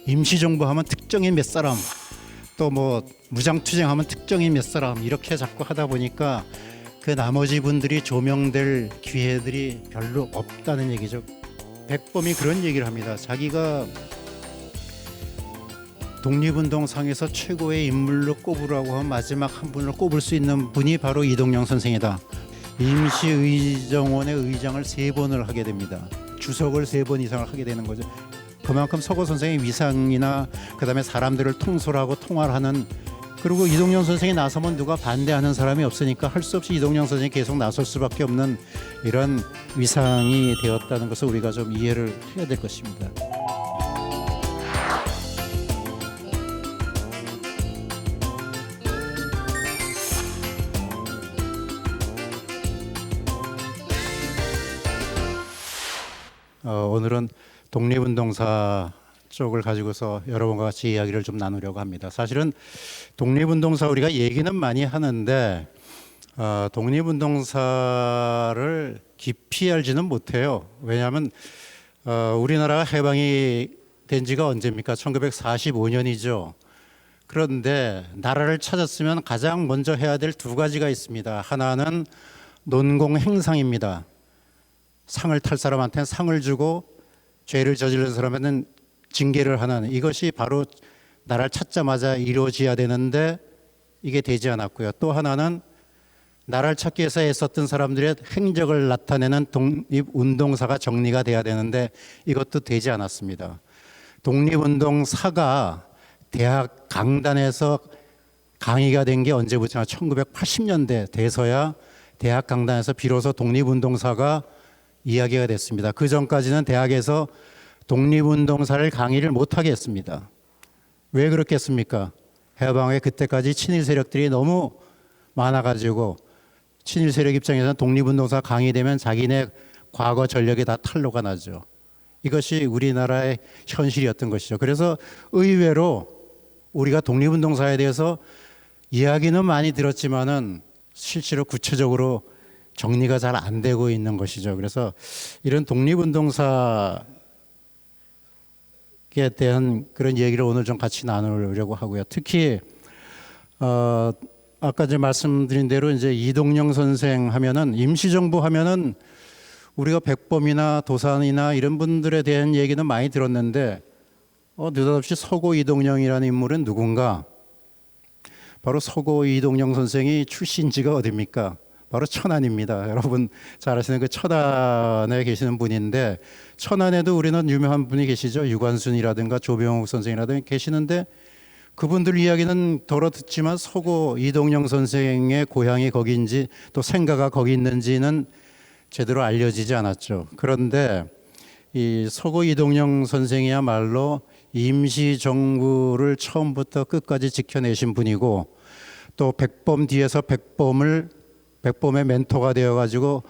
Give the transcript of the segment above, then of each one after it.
임시정부 하면 특정인 몇 사람, 또 뭐 무장투쟁하면 특정인 몇 사람 이렇게 자꾸 하다 보니까 그 나머지 분들이 조명될 기회들이 별로 없다는 얘기죠. 백범이 그런 얘기를 합니다. 자기가 독립운동상에서 최고의 인물로 꼽으라고 하면 마지막 한 분을 꼽을 수 있는 분이 바로 이동영 선생이다. 임시의정원의 의장을 3번을 하게 됩니다. 주석을 3번 이상을 하게 되는 거죠. 그만큼 서고 선생의 위상이나 그다음에 사람들을 통솔하고 통할하는, 그리고 이동영 선생이 나서면 누가 반대하는 사람이 없으니까 할 수 없이 이동영 선생이 계속 나설 수밖에 없는 이런 위상이 되었다는 것을 우리가 좀 이해를 해야 될 것입니다. 오늘은 독립운동사 쪽을 가지고서 여러분과 같이 이야기를 좀 나누려고 합니다. 사실은 독립운동사 우리가 얘기는 많이 하는데 독립운동사를 깊이 알지는 못해요. 왜냐하면 우리나라가 해방이 된 지가 언제입니까? 1945년이죠. 그런데 나라를 찾았으면 가장 먼저 해야 될 2가지가 있습니다. 하나는 논공행상입니다. 상을 탈 사람한테는 상을 주고 죄를 저지른 사람에는 징계를 하는, 이것이 바로 나라를 찾자마자 이루어져야 되는데 이게 되지 않았고요. 또 하나는 나라를 찾기 위해서 애썼던 사람들의 행적을 나타내는 독립운동사가 정리가 돼야 되는데 이것도 되지 않았습니다. 독립운동사가 대학 강단에서 강의가 된 게 언제부터? 1980년대 돼서야 대학 강단에서 비로소 독립운동사가 이야기가 됐습니다. 그 전까지는 대학에서 독립운동사를 강의를 못하게 했습니다. 왜 그렇겠습니까? 해방에 그때까지 친일 세력들이 너무 많아가지고 친일 세력 입장에서는 독립운동사 강의되면 자기네 과거 전력이 다 탄로가 나죠. 이것이 우리나라의 현실이었던 것이죠. 그래서 의외로 우리가 독립운동사에 대해서 이야기는 많이 들었지만은 실제로 구체적으로 정리가 잘 안 되고 있는 것이죠. 그래서 이런 독립운동사에 대한 그런 얘기를 오늘 좀 같이 나누려고 하고요. 특히 아까 이제 말씀드린 대로 이제 이동영 선생 하면은, 임시정부 하면은 우리가 백범이나 도산이나 이런 분들에 대한 얘기는 많이 들었는데 느닷없이 서고 이동영이라는 인물은 누군가? 바로 서고 이동영 선생이 출신지가 어디입니까? 바로 천안입니다. 여러분 잘 아시는 그 천안에 계시는 분인데, 천안에도 우리는 유명한 분이 계시죠. 유관순이라든가 조병욱 선생이라든가 계시는데 그분들 이야기는 덜어 듣지만 서고 이동영 선생의 고향이 거기인지 또 생가가 거기 있는지는 제대로 알려지지 않았죠. 그런데 이 서고 이동영 선생이야말로 임시정부를 처음부터 끝까지 지켜내신 분이고, 또 백범 뒤에서 백범의 멘토가 되어가지고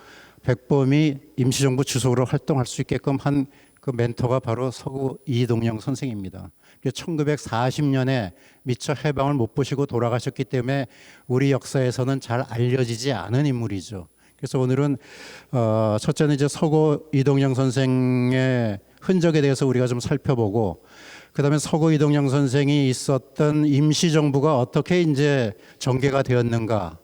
백범이 임시정부 주석으로 활동할 수 있게끔 한 그 멘토가 바로 서구 이동영 선생입니다. 1940년에 미처 해방을 못 보시고 돌아가셨기 때문에 우리 역사에서는 잘 알려지지 않은 인물이죠. 그래서 오늘은 첫째는 이제 서구 이동영 선생의 흔적에 대해서 우리가 좀 살펴보고, 그다음에 서구 이동영 선생이 있었던 임시정부가 어떻게 이제 전개가 되었는가.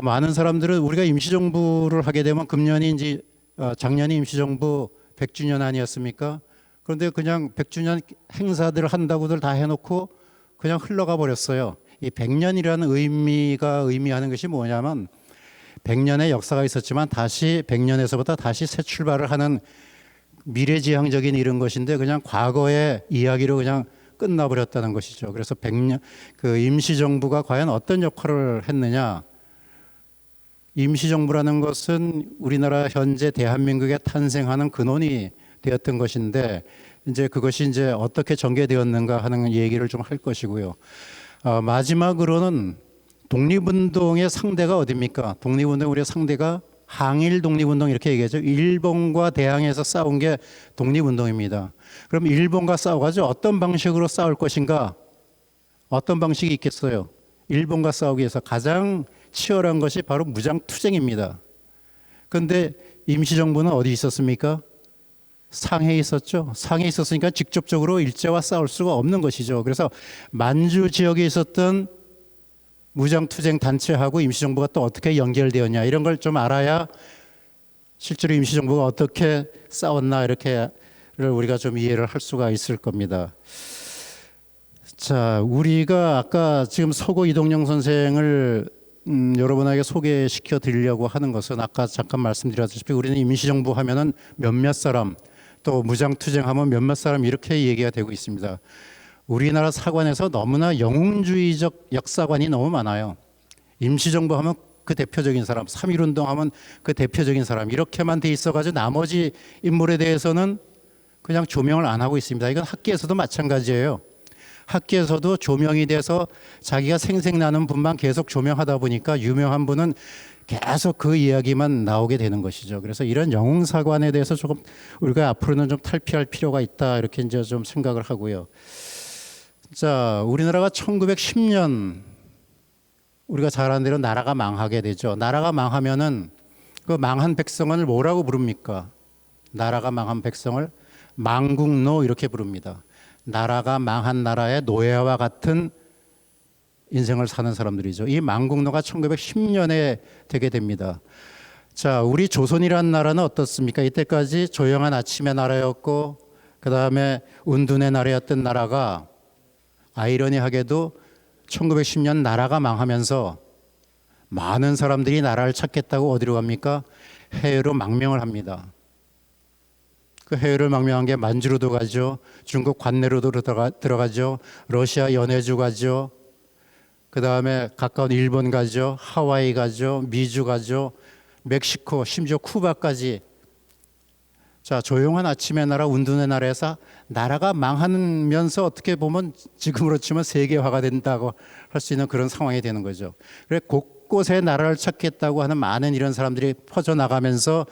많은 사람들은 우리가 임시정부를 하게 되면 금년이 이제 작년이 임시정부 100주년 아니었습니까? 그런데 그냥 100주년 행사들을 한다고들 다 해놓고 그냥 흘러가 버렸어요. 이 100년이라는 의미하는 것이 뭐냐면 100년의 역사가 있었지만 다시 100년에서부터 다시 새 출발을 하는 미래지향적인 이런 것인데 그냥 과거의 이야기로 그냥 끝나버렸다는 것이죠. 그래서 100년 그 임시정부가 과연 어떤 역할을 했느냐? 임시정부라는 것은 우리나라 현재 대한민국에 탄생하는 근원이 되었던 것인데 이제 그것이 이제 어떻게 전개되었는가 하는 얘기를 좀 할 것이고요. 마지막으로는 독립운동의 상대가 어디입니까? 독립운동 우리의 상대가 항일 독립운동 이렇게 얘기하죠. 일본과 대항해서 싸운 게 독립운동입니다. 그럼 일본과 싸워가지고 어떤 방식으로 싸울 것인가? 어떤 방식이 있겠어요? 일본과 싸우기 위해서 가장 치열한 것이 바로 무장투쟁입니다. 그런데 임시정부는 어디 있었습니까? 상해에 있었죠. 상해에 있었으니까 직접적으로 일제와 싸울 수가 없는 것이죠. 그래서 만주 지역에 있었던 무장투쟁 단체하고 임시정부가 또 어떻게 연결되었냐 이런 걸 좀 알아야 실제로 임시정부가 어떻게 싸웠나 이렇게를 우리가 좀 이해를 할 수가 있을 겁니다. 자, 우리가 아까 지금 서고 이동영 선생을 여러분에게 소개시켜 드리려고 하는 것은 아까 잠깐 말씀드렸다시피 우리는 임시정부 하면은 몇몇 사람 또 무장투쟁하면 몇몇 사람 이렇게 얘기가 되고 있습니다. 우리나라 사관에서 너무나 영웅주의적 역사관이 너무 많아요. 임시정부 하면 그 대표적인 사람, 3.1운동 하면 그 대표적인 사람 이렇게만 돼 있어가지고 나머지 인물에 대해서는 그냥 조명을 안 하고 있습니다. 이건 학계에서도 마찬가지예요. 학계에서도 조명이 돼서 자기가 생생나는 분만 계속 조명하다 보니까 유명한 분은 계속 그 이야기만 나오게 되는 것이죠. 그래서 이런 영웅사관에 대해서 조금 우리가 앞으로는 좀 탈피할 필요가 있다 이렇게 이제 좀 생각을 하고요. 자, 우리나라가 1910년 우리가 잘 아는 대로 나라가 망하게 되죠. 나라가 망하면은 그 망한 백성을 뭐라고 부릅니까? 나라가 망한 백성을 망국노 이렇게 부릅니다. 나라가 망한 나라의 노예와 같은 인생을 사는 사람들이죠. 이 망국노가 1910년에 되게 됩니다. 자, 우리 조선이라는 나라는 어떻습니까? 이때까지 조용한 아침의 나라였고 그 다음에 운둔의 나라였던 나라가 아이러니하게도 1910년 나라가 망하면서 많은 사람들이 나라를 찾겠다고 어디로 갑니까? 해외로 망명을 합니다. 그 해외를 망명한 게 만주로도 가죠. 중국 관내로도 들어가죠. 러시아 연해주 가죠. 그 다음에 가까운 일본 가죠. 하와이 가죠. 미주 가죠. 멕시코 심지어 쿠바까지. 자, 조용한 아침의 나라 운둔의 나라에서 나라가 망하면서 어떻게 보면 지금으로 치면 세계화가 된다고 할 수 있는 그런 상황이 되는 거죠. 그래 곳곳에 나라를 찾겠다고 하는 많은 이런 사람들이 퍼져나가면서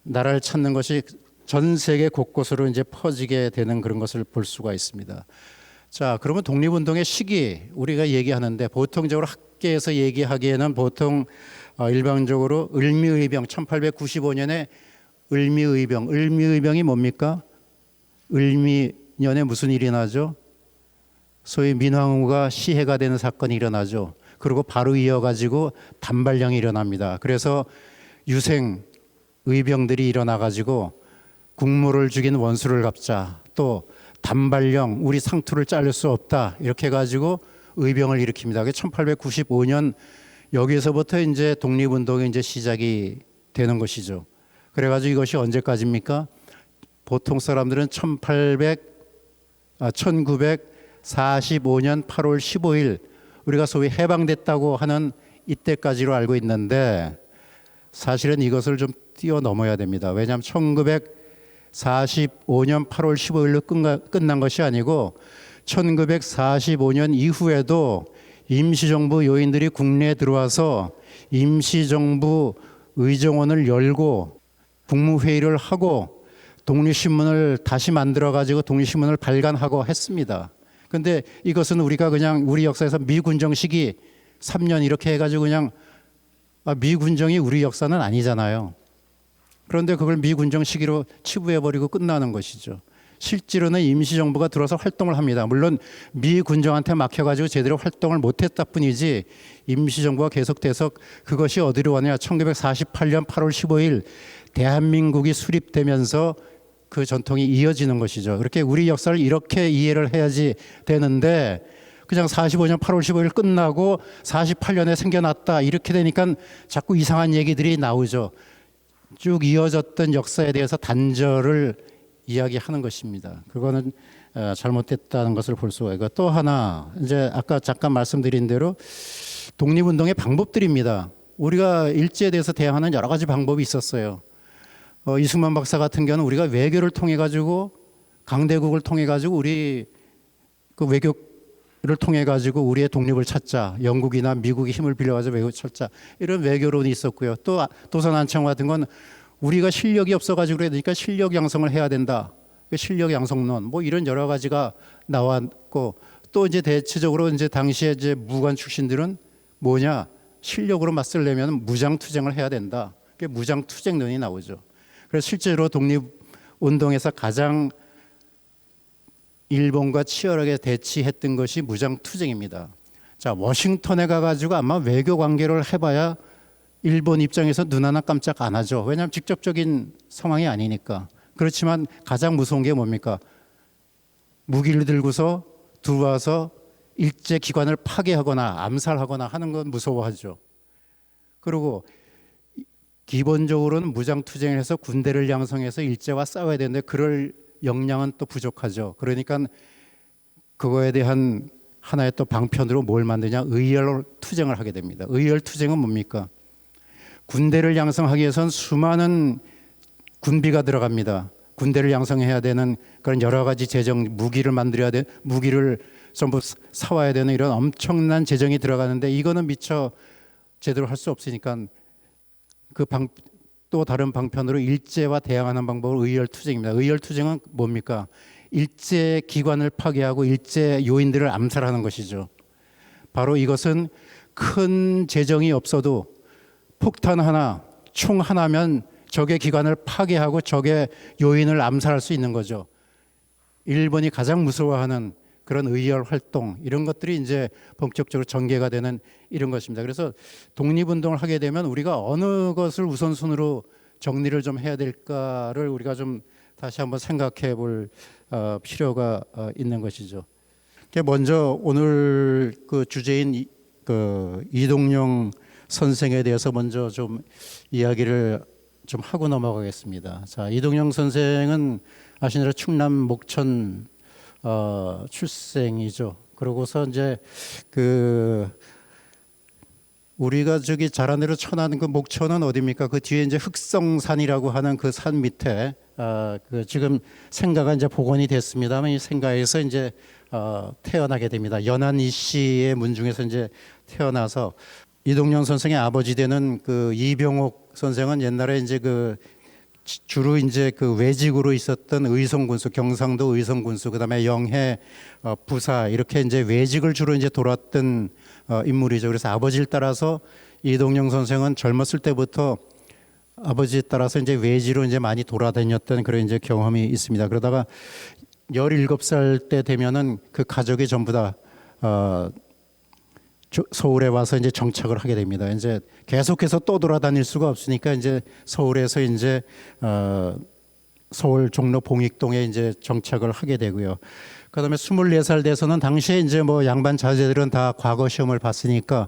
나라를 찾는 것이 전 세계 곳곳으로 이제 퍼지게 되는 그런 것을 볼 수가 있습니다. 자, 그러면 독립운동의 시기 우리가 얘기하는데 보통적으로 학계에서 얘기하기에는 보통 일반적으로 을미의병 1895년에 을미의병이 뭡니까? 을미년에 무슨 일이 나죠? 소위 민황후가 시해가 되는 사건이 일어나죠. 그리고 바로 이어가지고 단발령이 일어납니다. 그래서 유생 의병들이 일어나가지고 국무를 죽인 원수를 갚자. 또 단발령 우리 상투를 자를 수 없다. 이렇게 해가지고 의병을 일으킵니다. 그게 1895년 여기서부터 이제 독립운동이 이제 시작이 되는 것이죠. 그래가지고 이것이 언제까지입니까? 보통 사람들은 1945년 8월 15일 우리가 소위 해방됐다고 하는 이때까지로 알고 있는데 사실은 이것을 좀 뛰어넘어야 됩니다. 왜냐하면 1945년 8월 15일로 끝난 것이 아니고 1945년 이후에도 임시정부 요인들이 국내에 들어와서 임시정부 의정원을 열고 국무회의를 하고 독립신문을 다시 만들어가지고 독립신문을 발간하고 했습니다. 그런데 이것은 우리가 그냥 우리 역사에서 미군정 시기 3년 이렇게 해가지고 그냥 미군정이 우리 역사는 아니잖아요. 그런데 그걸 미군정 시기로 치부해버리고 끝나는 것이죠. 실제로는 임시정부가 들어서 활동을 합니다. 물론 미군정한테 막혀가지고 제대로 활동을 못했다 뿐이지 임시정부가 계속돼서 그것이 어디로 왔냐. 1948년 8월 15일 대한민국이 수립되면서 그 전통이 이어지는 것이죠. 그렇게 우리 역사를 이렇게 이해를 해야지 되는데 그냥 45년 8월 15일 끝나고 48년에 생겨났다 이렇게 되니까 자꾸 이상한 얘기들이 나오죠. 쭉 이어졌던 역사에 대해서 단절을 이야기하는 것입니다. 그거는 잘못됐다는 것을 볼 수가 있고 또 하나 이제 아까 잠깐 말씀드린 대로 독립운동의 방법들입니다. 우리가 일제에 대해서 대항하는 여러 가지 방법이 있었어요. 이승만 박사 같은 경우는 우리가 외교를 통해 가지고 강대국을 통해 가지고 우리 그 외교를 통해 가지고 우리의 독립을 찾자. 영국이나 미국의 힘을 빌려가지고 외교를 찾자. 이런 외교론이 있었고요. 또 도선 안창호 같은 건 우리가 실력이 없어가지고 그러니까 실력 양성을 해야 된다. 실력 양성론 뭐 이런 여러 가지가 나왔고 또 이제 대체적으로 이제 당시에 이제 무관 출신들은 뭐냐 실력으로 맞설려면 무장투쟁을 해야 된다. 그게 무장투쟁론이 나오죠. 그래서 실제로 독립 운동에서 가장 일본과 치열하게 대치했던 것이 무장투쟁입니다. 자, 워싱턴에 가가지고 아마 외교 관계를 해봐야 일본 입장에서 눈 하나 깜짝 안 하죠. 왜냐하면 직접적인 상황이 아니니까. 그렇지만 가장 무서운 게 뭡니까? 무기를 들고서 들어와서 일제 기관을 파괴하거나 암살하거나 하는 건 무서워하죠. 그리고 기본적으로는 무장투쟁을 해서 군대를 양성해서 일제와 싸워야 되는데 그럴 역량은 또 부족하죠. 그러니까 그거에 대한 하나의 또 방편으로 뭘 만드냐? 의열 투쟁을 하게 됩니다. 의열 투쟁은 뭡니까? 군대를 양성하기 위해서는 수많은 군비가 들어갑니다. 군대를 양성해야 되는 그런 여러 가지 재정, 무기를 만들어야 돼, 무기를 전부 사와야 되는 이런 엄청난 재정이 들어가는데 이거는 미처 제대로 할 수 없으니까 또 다른 방편으로 일제와 대항하는 방법은 의열투쟁입니다. 의열투쟁은 뭡니까? 일제 기관을 파괴하고 일제 요인들을 암살하는 것이죠. 바로 이것은 큰 재정이 없어도 폭탄 하나, 총 하나면 적의 기관을 파괴하고 적의 요인을 암살할 수 있는 거죠. 일본이 가장 무서워하는 그런 의열 활동, 이런 것들이 이제 본격적으로 전개가 되는 이런 것입니다. 그래서 독립운동을 하게 되면 우리가 어느 것을 우선순위로 정리를 좀 해야 될까를 우리가 좀 다시 한번 생각해 볼 필요가 있는 것이죠. 먼저 오늘 그 주제인 그 이동영 선생에 대해서 먼저 좀 이야기를 좀 하고 넘어가겠습니다. 자, 이동영 선생은 아시는 대로 충남 목천 출생이죠. 그러고서 이제 그 우리가 저기 잘한 대로 천안 그 목천은 어디입니까? 그 뒤에 이제 흑성산이라고 하는 그 산 밑에 그 지금 생가가 이제 복원이 됐습니다만 이 생가에서 이제 태어나게 됩니다. 연안 이씨의 문중에서 이제 태어나서 이동영 선생의 아버지 되는 그 이병옥 선생은 옛날에 이제 그 주로 이제 그 외직으로 있었던 의성군수, 경상도 의성군수, 그다음에 영해, 부사 이렇게 이제 외직을 주로 이제 돌았던 인물이죠. 그래서 아버지를 따라서 이동영 선생은 젊었을 때부터 아버지에 따라서 이제 외지로 이제 많이 돌아다녔던 그런 이제 경험이 있습니다. 그러다가 17살 때 되면은 그 가족이 전부 다 서울에 와서 이제 정착을 하게 됩니다. 이제 계속해서 또 돌아다닐 수가 없으니까 이제 서울에서 이제 서울 종로 봉익동에 이제 정착을 하게 되고요. 그다음에 24살 돼서는 당시에 이제 뭐 양반 자제들은 다 과거 시험을 봤으니까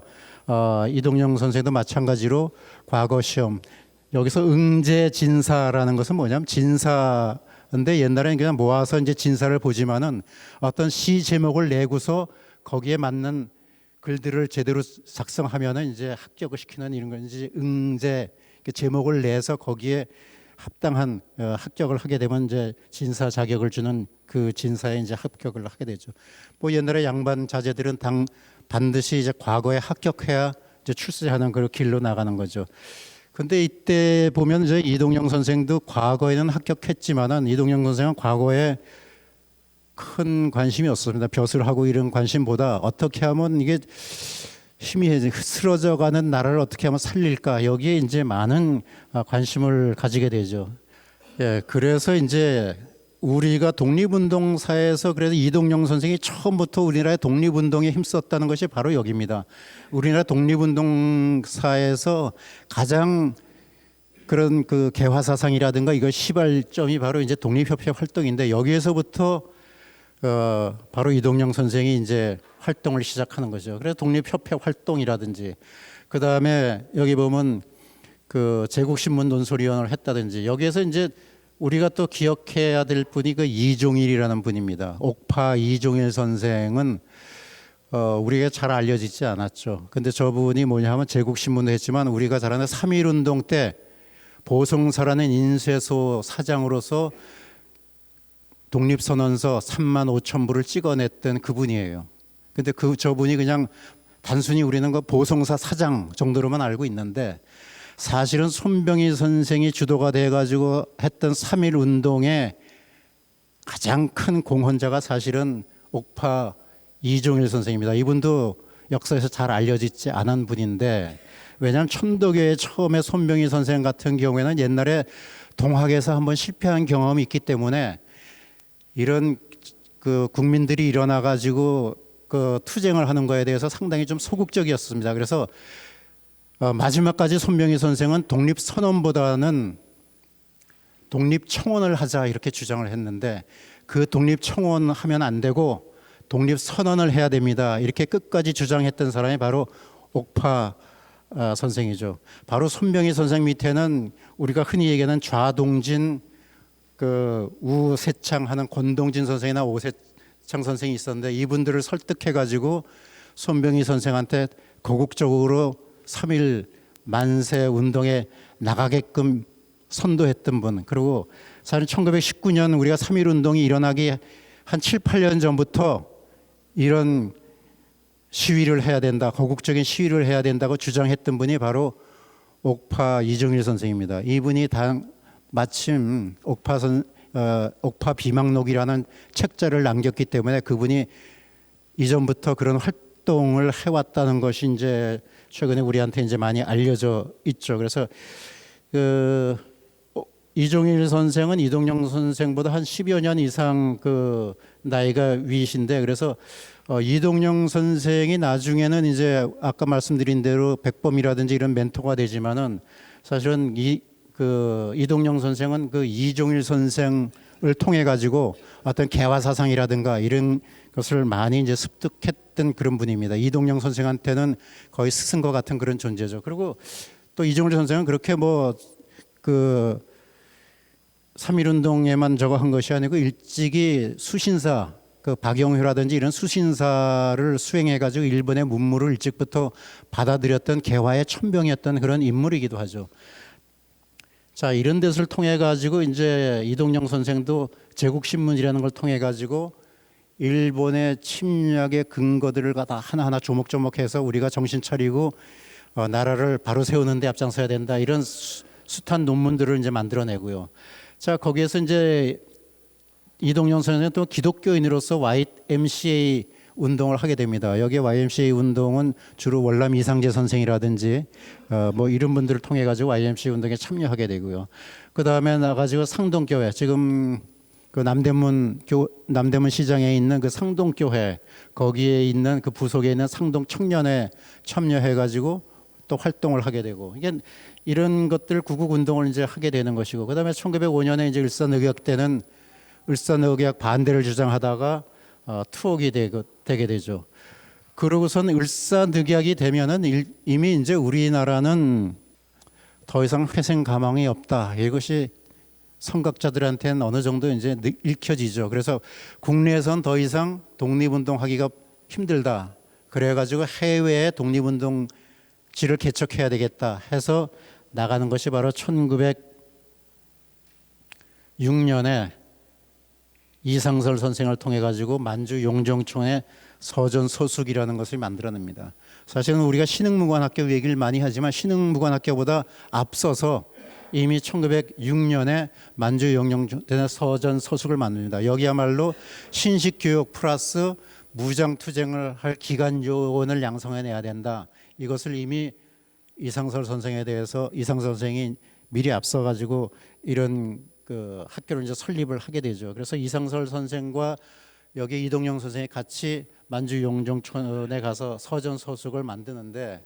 이동영 선생도 마찬가지로 과거 시험, 여기서 응제 진사라는 것은 뭐냐면 진사인데 옛날에는 그냥 모아서 이제 진사를 보지만은 어떤 시 제목을 내고서 거기에 맞는 글들을 제대로 작성하면은 이제 합격을 시키는 이런 건 이제 응제, 제목을 내서 거기에 합당한 합격을 하게 되면 이제 진사 자격을 주는 그 진사에 이제 합격을 하게 되죠. 뭐 옛날에 양반 자제들은 반드시 이제 과거에 합격해야 이제 출세하는 그 길로 나가는 거죠. 근데 이때 보면 이제 이동영 선생도 과거에는 합격했지만은 이동영 선생은 과거에 큰 관심이 없습니다. 벼슬하고 이런 관심보다 어떻게 하면 이게 힘이 흐스러져가는 나라를 어떻게 하면 살릴까, 여기에 이제 많은 관심을 가지게 되죠. 예, 그래서 이제 우리가 독립운동사에서 그래서 이동영 선생이 처음부터 우리나라의 독립운동에 힘썼다는 것이 바로 여기입니다. 우리나라 독립운동사에서 가장 그런 그 개화사상이라든가 이거 시발점이 바로 이제 독립협회 활동인데 여기에서부터 바로 이동영 선생이 이제 활동을 시작하는 거죠. 그래서 독립협회 활동이라든지 그 다음에 여기 보면 그 제국신문 논설위원을 했다든지 여기에서 이제 우리가 또 기억해야 될 분이 그 이종일이라는 분입니다. 옥파 이종일 선생은 우리가 잘 알려지지 않았죠. 근데 저분이 뭐냐 하면 제국신문도 했지만 우리가 잘 아는 3.1운동 때 보성사라는 인쇄소 사장으로서 독립선언서 35,000부를 찍어냈던 그분이에요. 근데 저분이 그냥 단순히 우리는 그 보성사 사장 정도로만 알고 있는데 사실은 손병희 선생이 주도가 돼가지고 했던 3.1 운동의 가장 큰 공헌자가 사실은 옥파 이종일 선생입니다. 이분도 역사에서 잘 알려지지 않은 분인데 왜냐하면 천도교의 처음에 손병희 선생 같은 경우에는 옛날에 동학에서 한번 실패한 경험이 있기 때문에 이런 그 국민들이 일어나 가지고 그 투쟁을 하는 거에 대해서 상당히 좀 소극적이었습니다. 그래서 마지막까지 손병희 선생은 독립선언보다는 독립청원을 하자 이렇게 주장을 했는데, 그 독립청원 하면 안 되고 독립선언을 해야 됩니다 이렇게 끝까지 주장했던 사람이 바로 옥파 선생이죠. 바로 손병희 선생 밑에는 우리가 흔히 얘기하는 좌동진, 그 우세창하는 권동진 선생이나 오세창 선생이 있었는데, 이분들을 설득해 가지고 손병희 선생한테 거국적으로 3.1 만세 운동에 나가게끔 선도했던 분. 그리고 사실 1919년 우리가 3.1 운동이 일어나기 한 7, 8년 전부터 이런 시위를 해야 된다, 거국적인 시위를 해야 된다고 주장했던 분이 바로 옥파 이정일 선생입니다. 이분이 마침 옥파 비망록이라는 책자를 남겼기 때문에 그분이 이전부터 그런 활동을 해왔다는 것이 이제 최근에 우리한테 이제 많이 알려져 있죠. 그래서 이종일 선생은 이동영 선생보다 한 10여 년 이상 그 나이가 위이신데, 그래서 이동영 선생이 나중에는 이제 아까 말씀드린 대로 백범이라든지 이런 멘토가 되지만은, 사실은 이동영 선생은 그 이종일 선생을 통해 가지고 어떤 개화 사상이라든가 이런 것을 많이 이제 습득했던 그런 분입니다. 이동영 선생한테는 거의 스승과 같은 그런 존재죠. 그리고 또 이종일 선생은 그렇게 뭐 그 3.1 운동에만 저거 한 것이 아니고 일찍이 수신사, 그 박영효라든지 이런 수신사를 수행해 가지고 일본의 문물을 일찍부터 받아들였던 개화의 천병이었던 그런 인물이기도 하죠. 자, 이런 데서를 통해 가지고 이제 이동영 선생도 제국신문이라는 걸 통해 가지고 일본의 침략의 근거들을 갖다 하나하나 조목조목해서 우리가 정신 차리고 나라를 바로 세우는 데 앞장서야 된다, 이런 숱한 논문들을 이제 만들어내고요. 자, 거기에서 이제 이동영 선생은 또 기독교인으로서 YMCA 운동을 하게 됩니다. 여기 YMCA 운동은 주로 월남 이상재 선생이라든지 뭐 이런 분들을 통해 가지고 YMCA 운동에 참여하게 되고요. 그 다음에 나가지고 상동교회, 지금 그 남대문 시장에 있는 그 상동교회, 거기에 있는 그 부속에 있는 상동 청년회 참여해 가지고 또 활동을 하게 되고, 이게 이런 것들 구국 운동을 이제 하게 되는 것이고, 그 다음에 1905년에 이제 일산의학 때는 일산의학 반대를 주장하다가 투옥이 되게 되죠. 그러고선 일산의학이 되면은 이미 이제 우리나라는 더 이상 회생 가망이 없다, 이것이 선각자들한테는 어느 정도 이제 읽혀지죠. 그래서 국내에선 더 이상 독립운동하기가 힘들다, 그래가지고 해외에 독립운동지를 개척해야 되겠다 해서 나가는 것이 바로 1906년에 이상설 선생을 통해 가지고 만주 용정촌의 서전서숙이라는 것을 만들어냅니다. 사실은 우리가 신흥무관학교 얘기를 많이 하지만 신흥무관학교보다 앞서서 이미 1906년에 만주 용정촌의 서전서숙을 만듭니다. 여기야말로 신식교육 플러스 무장투쟁을 할 기관요원을 양성해내야 된다, 이것을 이미 이상설 선생이 미리 앞서 가지고 이런 그 학교를 이제 설립을 하게 되죠. 그래서 이상설 선생과 여기 이동영 선생이 같이 만주 용정촌에 가서 서전서숙을 만드는데,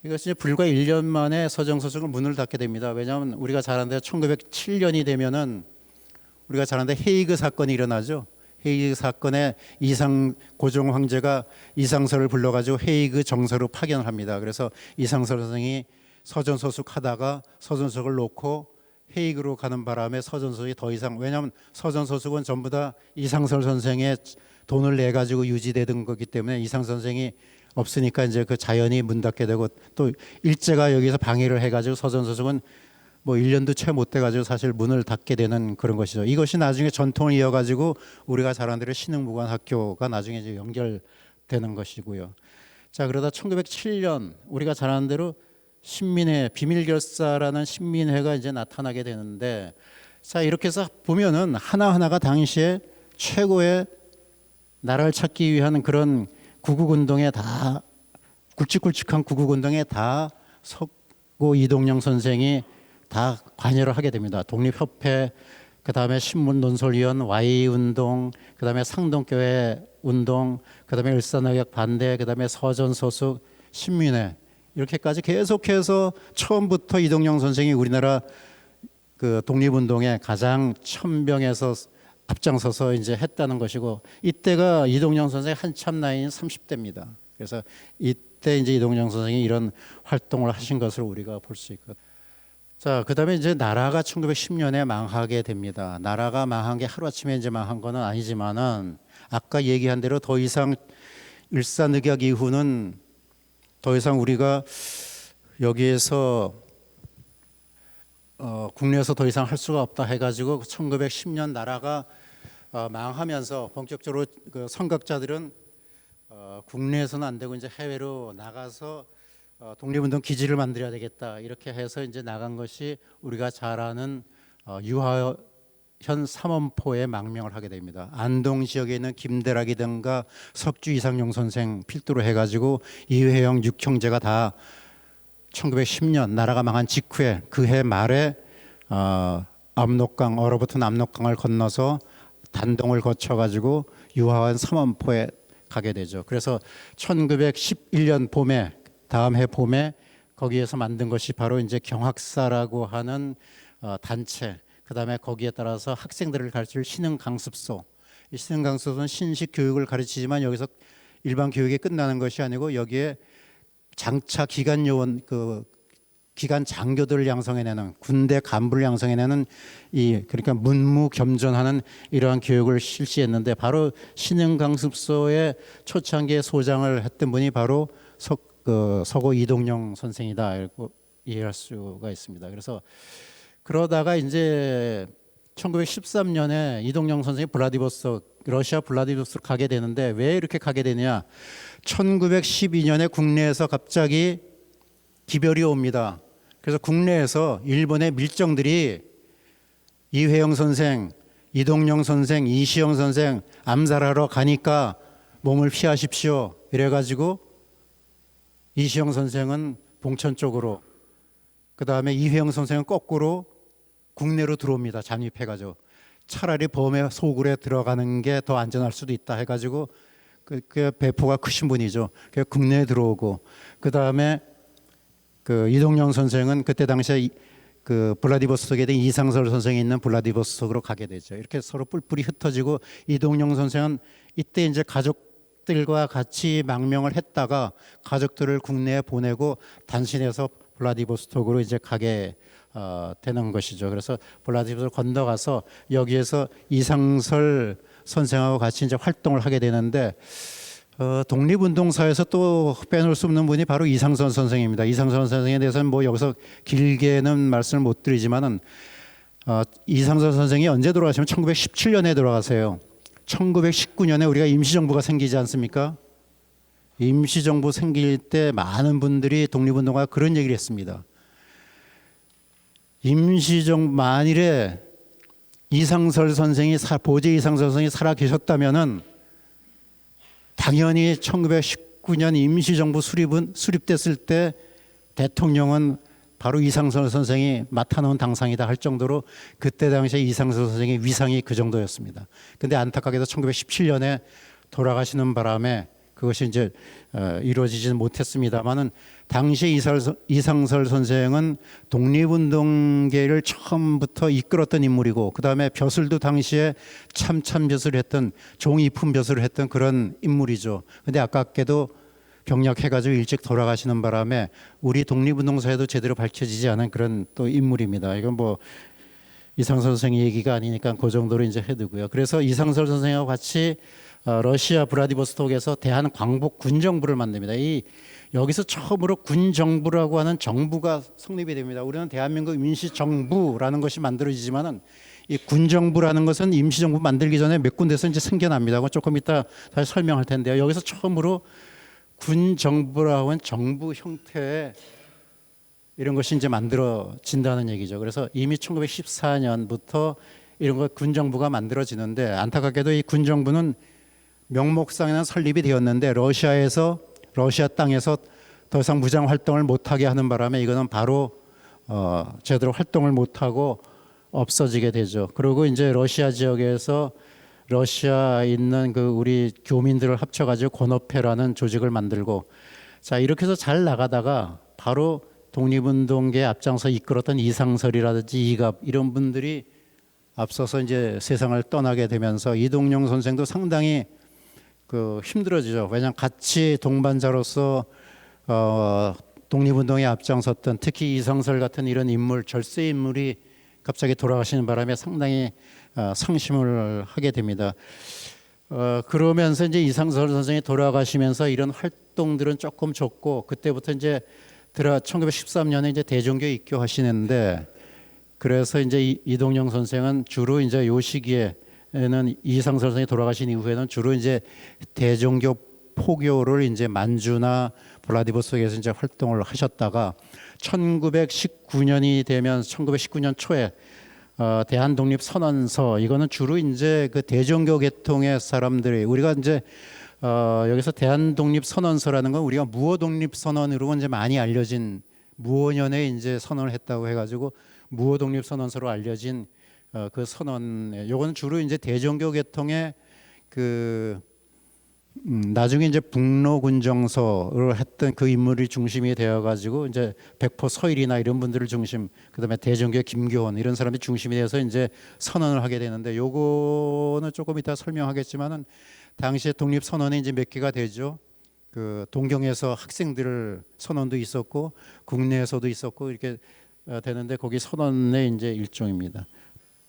이것이 불과 1년 만에 서전서숙을 문을 닫게 됩니다. 왜냐하면 우리가 잘 아는데 1907년이 되면은 우리가 잘 아는데 헤이그 사건이 일어나죠. 헤이그 사건에 고종 황제가 이상설을 불러가지고 헤이그 정서로 파견을 합니다. 그래서 이상설 선생이 서전서숙하다가 서전서숙을 놓고 헤이그로 가는 바람에 서전서숙이 더 이상, 왜냐하면 서전서숙은 전부 다 이상설 선생의 돈을 내 가지고 유지되던 거기 때문에 이상설 선생이 없으니까 이제 그 자연히 문 닫게 되고, 또 일제가 여기서 방해를 해가지고 서전서숙은 뭐 1년도 채 못 돼가지고 사실 문을 닫게 되는 그런 것이죠. 이것이 나중에 전통을 이어가지고 우리가 잘 아는 대로 신흥무관학교가 나중에 이제 연결되는 것이고요. 자, 그러다 1907년 우리가 잘 아는 대로 신민회, 비밀결사라는 신민회가 이제 나타나게 되는데, 자, 이렇게 해서 보면은 하나하나가 당시에 최고의 나라를 찾기 위한 그런 구국운동에 다 굵직굵직한 구국운동에 다 서고 이동영 선생이 다 관여를 하게 됩니다. 독립협회, 그다음에 신문 논설위원, Y운동, 그다음에 상동교회 운동, 그다음에 일산의학 반대, 그다음에 서전서숙, 신민회, 이렇게까지 계속해서 처음부터 이동영 선생이 우리나라 그 독립운동에 가장 천병에서 앞장서서 이제 했다는 것이고, 이때가 이동영 선생의 한참 나이인 30대입니다. 그래서 이때 이제 이동영 선생이 이런 활동을 하신 것을 우리가 볼 수 있거든요. 자, 그다음에 이제 나라가 1910년에 망하게 됩니다. 나라가 망한 게 하루아침에 이제 망한 거는 아니지만은 아까 얘기한 대로 더 이상 일사늑약 이후는 더 이상 우리가 여기에서 국내에서 더 이상 할 수가 없다 해가지고 1910년 나라가 망하면서 본격적으로 그 선각자들은 국내에서는 안 되고 이제 해외로 나가서 독립운동 기지를 만들어야 되겠다, 이렇게 해서 이제 나간 것이 우리가 잘 아는 유하현 삼원포에 망명을 하게 됩니다. 안동 지역에 있는 김대락이든가 석주 이상용 선생 필두로 해가지고 이회영 육형제가 다 1910년 나라가 망한 직후에 그 해 말에 압록강, 얼어붙은 압록강을 건너서 단동을 거쳐가지고 유하원 삼원포에 가게 되죠. 그래서 1911년 봄에, 다음 해 봄에 거기에서 만든 것이 바로 이제 경학사라고 하는 단체, 그다음에 거기에 따라서 학생들을 가르칠 신흥강습소. 이 신흥강습소는 신식 교육을 가르치지만 여기서 일반 교육이 끝나는 것이 아니고 여기에 장차 기간 요원, 그 기간 장교들을 양성해내는, 군대 간부를 양성해내는 이, 그러니까 문무겸전하는 이러한 교육을 실시했는데, 바로 신흥강습소의 초창기에 소장을 했던 분이 바로 서고 이동영 선생이다, 이렇게 이해할 수가 있습니다. 그래서 그러다가 이제 1913년에 이동영 선생이 블라디보스토크, 러시아 블라디보스토크 가게 되는데, 왜 이렇게 가게 되냐? 1912년에 국내에서 갑자기 기별이 옵니다. 그래서 국내에서 일본의 밀정들이 이회영 선생, 이동영 선생, 이시영 선생 암살하러 가니까 몸을 피하십시오, 이래가지고 이시영 선생은 봉천 쪽으로, 그 다음에 이회영 선생은 거꾸로 국내로 들어옵니다. 잠입해가지고 차라리 범의 소굴에 들어가는 게 더 안전할 수도 있다 해가지고 그 배포가 크신 분이죠. 그 국내에 들어오고, 그 다음에 그 이동영 선생은 그때 당시에 그 블라디보스토크에 대한 이상설 선생이 있는 블라디보스토크로 가게 되죠. 이렇게 서로 뿔뿔이 흩어지고, 이동영 선생은 이때 이제 가족들과 같이 망명을 했다가 가족들을 국내에 보내고 단신해서 블라디보스토크로 이제 가게 되는 것이죠. 그래서 블라디보스토크 건너가서 여기에서 이상설 선생하고 같이 이제 활동을 하게 되는데, 독립운동사에서 또 빼놓을 수 없는 분이 바로 이상선 선생입니다. 이상선 선생에 대해서는 뭐 여기서 길게는 말씀을 못 드리지만은 이상선 선생이 언제 돌아가시면 1917년에 돌아가세요. 1919년에 우리가 임시정부가 생기지 않습니까? 임시정부 생길 때 많은 분들이 독립운동가 그런 얘기를 했습니다. 임시정부, 만일에 이상설 선생이, 보제 이상설 선생이 살아 계셨다면은 당연히 1919년 임시정부 수립됐을 때 대통령은 바로 이상설 선생이 맡아놓은 당상이다 할 정도로 그때 당시에 이상설 선생의 위상이 그 정도였습니다. 근데 안타깝게도 1917년에 돌아가시는 바람에 그것이 이제 이루어지지는 못했습니다만은, 당시 이상설 선생은 독립운동계를 처음부터 이끌었던 인물이고, 그 다음에 벼슬도 당시에 참벼슬을 했던, 종이품 벼슬을 했던 그런 인물이죠. 근데 아깝게도 병약해가지고 일찍 돌아가시는 바람에 우리 독립운동사에도 제대로 밝혀지지 않은 그런 또 인물입니다. 이건 뭐 이상설 선생 얘기가 아니니까 그 정도로 이제 해두고요. 그래서 이상설 선생하고 같이 러시아 블라디보스톡에서 대한광복 군정부를 만듭니다. 여기서 처음으로 군정부라고 하는 정부가 성립이 됩니다. 우리는 대한민국 임시정부라는 것이 만들어지지만은 이 군정부라는 것은 임시정부 만들기 전에 몇 군데서 이제 생겨납니다. 그건 조금 이따 다시 설명할 텐데요. 여기서 처음으로 군정부라고 하는 정부 형태의 이런 것이 이제 만들어진다는 얘기죠. 그래서 이미 1914년부터 이런 것 군정부가 만들어지는데, 안타깝게도 이 군정부는 명목상에는 설립이 되었는데 러시아 땅에서 더 이상 무장 활동을 못하게 하는 바람에 이거는 바로 제대로 활동을 못하고 없어지게 되죠. 그리고 이제 러시아 지역에서 러시아에 있는 그 우리 교민들을 합쳐가지고 권업회라는 조직을 만들고, 자 이렇게 해서 잘 나가다가 바로 독립운동계에 앞장서 이끌었던 이상설이라든지 이갑 이런 분들이 앞서서 이제 세상을 떠나게 되면서 이동영 선생도 상당히 그 힘들어지죠. 왜냐하면 같이 동반자로서 독립운동에 앞장섰던 특히 이상설 같은 이런 인물, 절세 인물이 갑자기 돌아가시는 바람에 상당히 상심을 하게 됩니다. 그러면서 이제 이상설 선생이 돌아가시면서 이런 활동들은 조금 적고, 그때부터 이제 1913년에 이제 대종교 입교하시는데, 그래서 이제 이동영 선생은 주로 이제 요 시기에는 이상설 선생이 돌아가신 이후에는 주로 이제 대종교 포교를 이제 만주나 블라디보스톡에서 이제 활동을 하셨다가 1919년이 되면 1919년 초에 대한독립선언서, 이거는 주로 이제 그 대종교 계통의 사람들이, 우리가 이제 여기서 대한독립선언서라는 건 우리가 무어독립선언으로 이제 많이 알려진, 무오년에 이제 선언을 했다고 해가지고 무어독립선언서로 알려진 그 선언, 요거는 주로 이제 대종교 계통의 그 나중에 이제 북로군정서를 했던 그 인물이 중심이 되어가지고 이제 백포 서일이나 이런 분들을 중심, 그다음에 대종교 김교원 이런 사람이 중심이 돼서 이제 선언을 하게 되는데, 요거는 조금 이따 설명하겠지만은 당시에 독립 선언이 이제 몇 개가 되죠. 그 동경에서 학생들 선언도 있었고 국내에서도 있었고 이렇게 되는데, 거기 선언의 이제 일종입니다.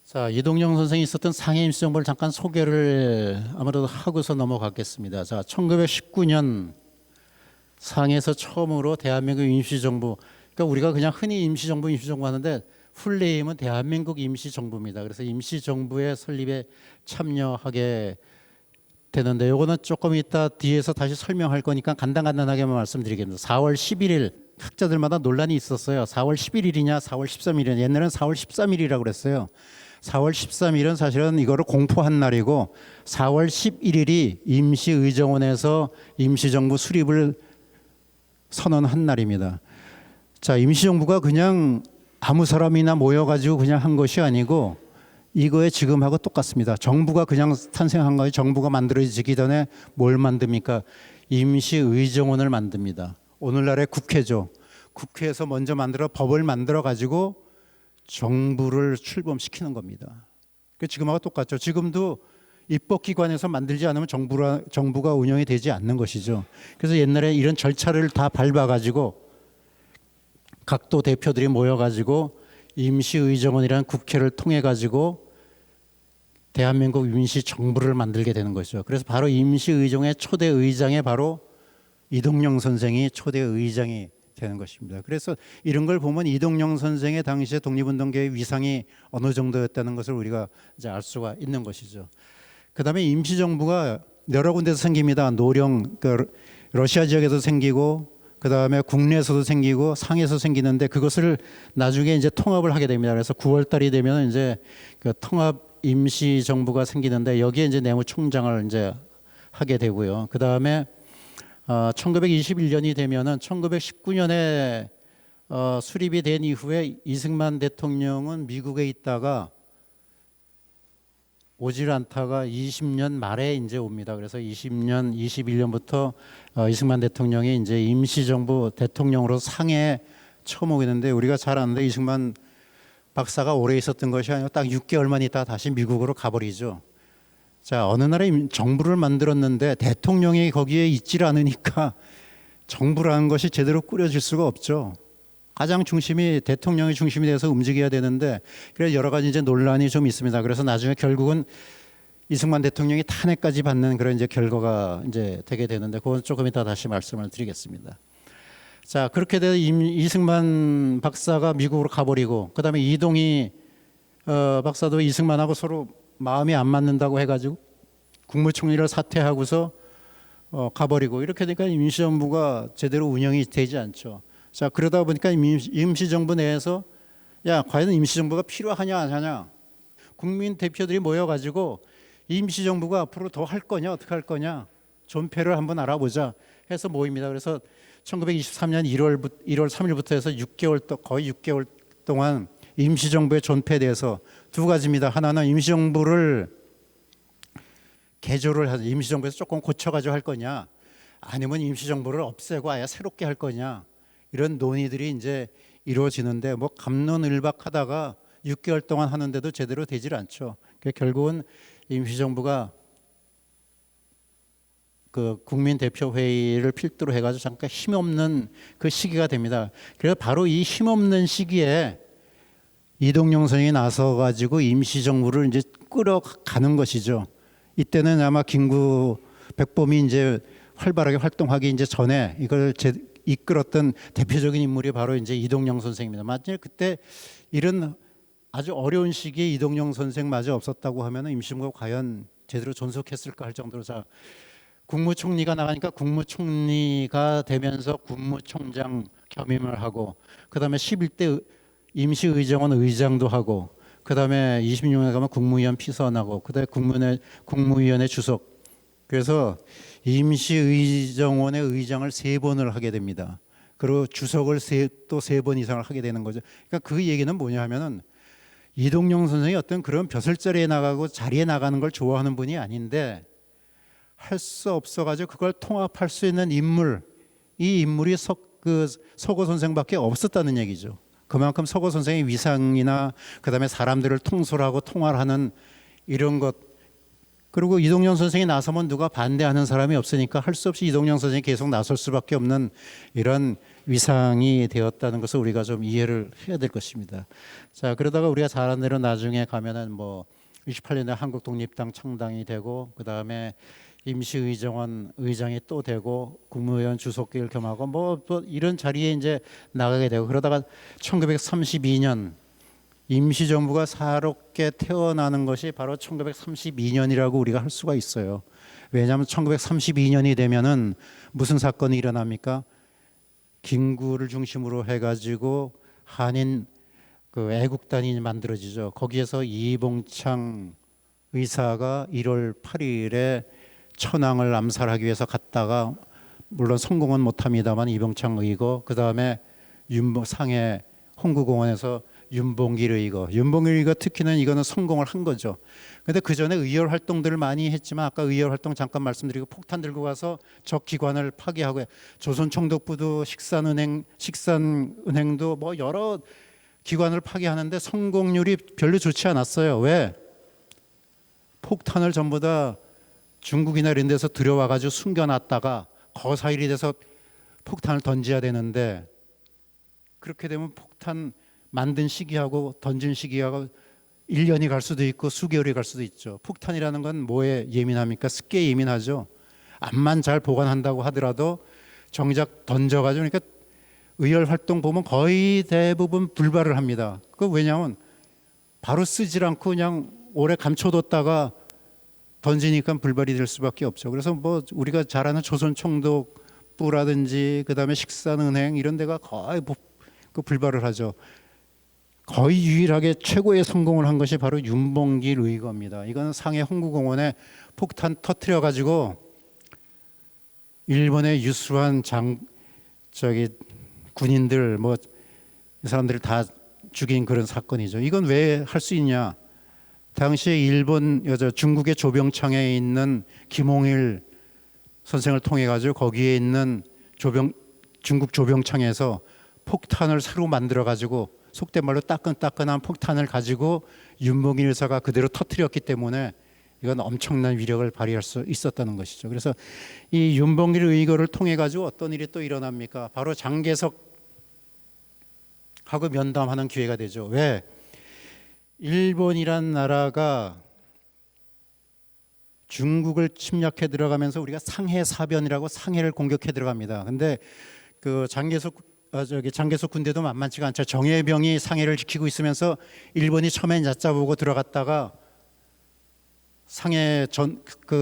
자, 이동영 선생이 있었던 상해 임시정부를 잠깐 소개를 아무래도 하고서 넘어가겠습니다. 자, 1919년 상해에서 처음으로 대한민국 임시정부, 그러니까 우리가 그냥 흔히 임시정부 하는데 풀네임은 대한민국 임시정부입니다. 그래서 임시정부의 설립에 참여하게 되는데, 요거는 조금 이따 뒤에서 다시 설명할 거니까 간단하게만 말씀드리겠습니다. 4월 11일, 학자들마다 논란이 있었어요. 4월 11일이냐 4월 13일이냐. 옛날에는 4월 13일이라고 그랬어요. 4월 13일은 사실은 이거를 공포한 날이고, 4월 11일이 임시의정원에서 임시정부 수립을 선언한 날입니다. 자, 임시정부가 그냥 아무 사람이나 모여가지고 그냥 한 것이 아니고, 이거에 지금하고 똑같습니다. 정부가 그냥 탄생한 거예요. 정부가 만들어지기 전에 뭘 만듭니까? 임시의정원을 만듭니다. 오늘날의 국회죠. 국회에서 먼저 법을 만들어 가지고 정부를 출범시키는 겁니다. 지금하고 똑같죠. 지금도 입법기관에서 만들지 않으면 정부가 운영이 되지 않는 것이죠. 그래서 옛날에 이런 절차를 다 밟아가지고 각도 대표들이 모여가지고 임시의정원이라는 국회를 통해가지고 대한민국 임시정부를 만들게 되는 것이죠. 그래서 바로 임시의정의 초대 의장에 바로 이동영 선생이 초대 의장이 되는 것입니다. 그래서 이런 걸 보면 이동영 선생의 당시에 독립운동계의 위상이 어느 정도였다는 것을 우리가 이제 알 수가 있는 것이죠. 그다음에 임시정부가 여러 군데서 생깁니다. 노령, 그러니까 러시아 지역에서 생기고, 그다음에 국내에서도 생기고 상해에서 생기는데, 그것을 나중에 이제 통합을 하게 됩니다. 그래서 9월달이 되면 이제 그 통합 임시정부가 생기는데, 여기에 이제 내무총장을 이제 하게 되고요. 그다음에 1921년이 되면은 1919년에 수립이 된 이후에 이승만 대통령은 미국에 있다가 오질 않다가 20년 말에 이제 옵니다. 그래서 21년부터 이승만 대통령이 이제 임시정부 대통령으로 상해에 처음 오게 되는데, 우리가 잘 아는데 이승만 박사가 오래 있었던 것이 아니고 딱 6개월만 있다가 다시 미국으로 가버리죠. 자, 어느 나라에 정부를 만들었는데 대통령이 거기에 있질 않으니까 정부라는 것이 제대로 꾸려질 수가 없죠. 가장 중심이 대통령의 중심이 돼서 움직여야 되는데, 그래서 여러 가지 이제 논란이 좀 있습니다. 그래서 나중에 결국은 이승만 대통령이 탄핵까지 받는 그런 이제 결과가 이제 되게 되는데, 그건 조금 이따 다시 말씀을 드리겠습니다. 자, 그렇게 돼서 이승만 박사가 미국으로 가버리고, 그다음에 이동희 박사도 이승만하고 서로 마음이 안 맞는다고 해가지고 국무총리를 사퇴하고서 가버리고, 이렇게 되니까 임시정부가 제대로 운영이 되지 않죠. 자, 그러다 보니까 임시정부 내에서 야, 과연 임시정부가 필요하냐 안 하냐, 국민 대표들이 모여가지고 임시정부가 앞으로 더 할 거냐 어떻게 할 거냐, 존폐를 한번 알아보자 해서 모입니다. 그래서 1923년 1월 3일부터 해서 6개월 거의 6개월 동안 임시정부의 존폐에 대해서 두 가지입니다. 하나는 임시정부를 개조를 해서 임시정부에서 조금 고쳐가지고 할 거냐, 아니면 임시정부를 없애고 아예 새롭게 할 거냐, 이런 논의들이 이제 이루어지는데 뭐 갑론을박하다가 6개월 동안 하는데도 제대로 되질 않죠. 결국은 임시정부가 그 국민대표회의를 필두로 해가지고 잠깐 힘없는 그 시기가 됩니다. 그래서 바로 이 힘없는 시기에 이동영 선생이 나서가지고 임시정부를 이제 끌어가는 것이죠. 이때는 아마 김구 백범이 이제 활발하게 활동하기 이제 전에 이걸 이끌었던 대표적인 인물이 바로 이제 이동영 선생입니다. 만약 그때 이런 아주 어려운 시기에 이동영 선생마저 없었다고 하면 임시정부가 과연 제대로 존속했을까 할 정도로, 자, 국무총리가 나가니까 국무총리가 되면서 국무총장 겸임을 하고, 그다음에 11대 임시의정원 의장도 하고, 그다음에 26년에 가면 국무위원 피선하고, 그다음에 국무위원회 주석. 그래서 임시의정원의 의장을 3번을 하게 됩니다. 그리고 주석을 또 3번 이상을 하게 되는 거죠. 그러니까 그 얘기는 뭐냐 하면은 이동영 선생이 어떤 그런 벼슬자리에 나가고 자리에 나가는 걸 좋아하는 분이 아닌데, 할 수 없어가지고 그걸 통합할 수 있는 인물, 이 인물이 서고 선생밖에 없었다는 얘기죠. 그만큼 서고 선생의 위상이나 그다음에 사람들을 통솔하고 통할하는 이런 것, 그리고 이동영 선생이 나서면 누가 반대하는 사람이 없으니까 할 수 없이 이동영 선생이 계속 나설 수밖에 없는 이런 위상이 되었다는 것을 우리가 좀 이해를 해야 될 것입니다. 자, 그러다가 우리가 잘 아는 대로 나중에 가면은 뭐 28년에 한국독립당 창당이 되고, 그다음에 임시의정원 의장이 또 되고, 국무위원 주석기를 겸하고 뭐 이런 자리에 이제 나가게 되고, 그러다가 1932년 임시정부가 새롭게 태어나는 것이 바로 1932년이라고 우리가 할 수가 있어요. 왜냐하면 1932년이 되면은 무슨 사건이 일어납니까? 김구를 중심으로 해가지고 한인 그 애국단이 만들어지죠. 거기에서 이봉창 의사가 1월 8일에 천황을 암살하기 위해서 갔다가, 물론 성공은 못합니다만 이봉창 의거, 그 다음에 상해 홍구공원에서 윤봉길 의거 특히는 이거는 성공을 한 거죠. 그런데 그 전에 의열 활동들을 많이 했지만, 아까 의열 활동 잠깐 말씀드리고, 폭탄 들고 가서 적 기관을 파괴하고, 조선총독부도 식산은행도 뭐 여러 기관을 파괴하는데 성공률이 별로 좋지 않았어요. 왜? 폭탄을 전부 다 중국이나 이런 데서 들여와가지고 숨겨놨다가 거사일이 돼서 폭탄을 던져야 되는데, 그렇게 되면 폭탄 만든 시기하고 던진 시기하고 1년이 갈 수도 있고 수개월이 갈 수도 있죠. 폭탄이라는 건 뭐에 예민합니까? 습기에 예민하죠. 암만 잘 보관한다고 하더라도 정작 던져가지고, 그러니까 의열 활동 보면 거의 대부분 불발을 합니다. 그 왜냐하면 바로 쓰질 않고 그냥 오래 감춰뒀다가 던지니까 불발이 될 수밖에 없죠. 그래서 뭐 우리가 잘 아는 조선총독부라든지 그다음에 식산은행 이런 데가 거의 그 불발을 하죠. 거의 유일하게 최고의 성공을 한 것이 바로 윤봉길 의거입니다. 이건 상해 홍구공원에 폭탄 터뜨려 가지고 일본의 유수한 군인들 뭐 이 사람들을 다 죽인 그런 사건이죠. 이건 왜 할 수 있냐? 당시에 중국의 조병창에 있는 김홍일 선생을 통해 가지고 거기에 있는 중국 조병창에서 폭탄을 새로 만들어 가지고, 속된 말로 따끈따끈한 폭탄을 가지고 윤봉길 의사가 그대로 터뜨렸기 때문에 이건 엄청난 위력을 발휘할 수 있었다는 것이죠. 그래서 이 윤봉길 의거를 통해 가지고 어떤 일이 또 일어납니까? 바로 장개석하고 면담하는 기회가 되죠. 왜? 일본이란 나라가 중국을 침략해 들어가면서 우리가 상해사변이라고 상해를 공격해 들어갑니다. 근데 그 장개석 군대도 만만치가 않죠. 정예병이 상해를 지키고 있으면서 일본이 처음엔 얕잡고 들어갔다가 상해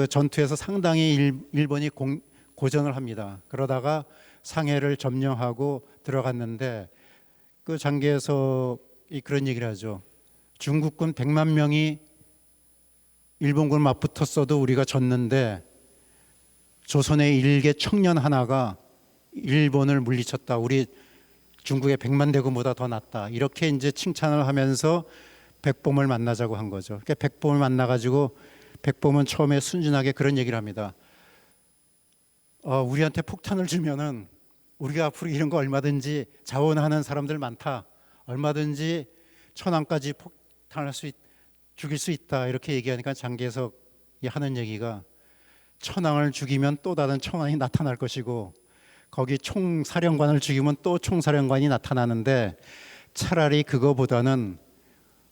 전투에서 상당히 일본이 고전을 합니다. 그러다가 상해를 점령하고 들어갔는데, 그 장개석이 그런 얘기를 하죠. 중국군 100만 명이 일본군 맞붙었어도 우리가 졌는데, 조선의 일개 청년 하나가 일본을 물리쳤다. 우리 중국의 백만대군보다 더 낫다. 이렇게 이제 칭찬을 하면서 백범을 만나자고 한 거죠. 그러니까 백범을 만나가지고 백범은 처음에 순진하게 그런 얘기를 합니다. 우리한테 폭탄을 주면은 우리가 앞으로 이런 거 얼마든지 자원하는 사람들 많다. 얼마든지 천황까지 폭탄할 죽일 수 있다. 이렇게 얘기하니까 장개석이 하는 얘기가 천황을 죽이면 또 다른 천황이 나타날 것이고 거기 총사령관을 죽이면 또 총사령관이 나타나는데 차라리 그거보다는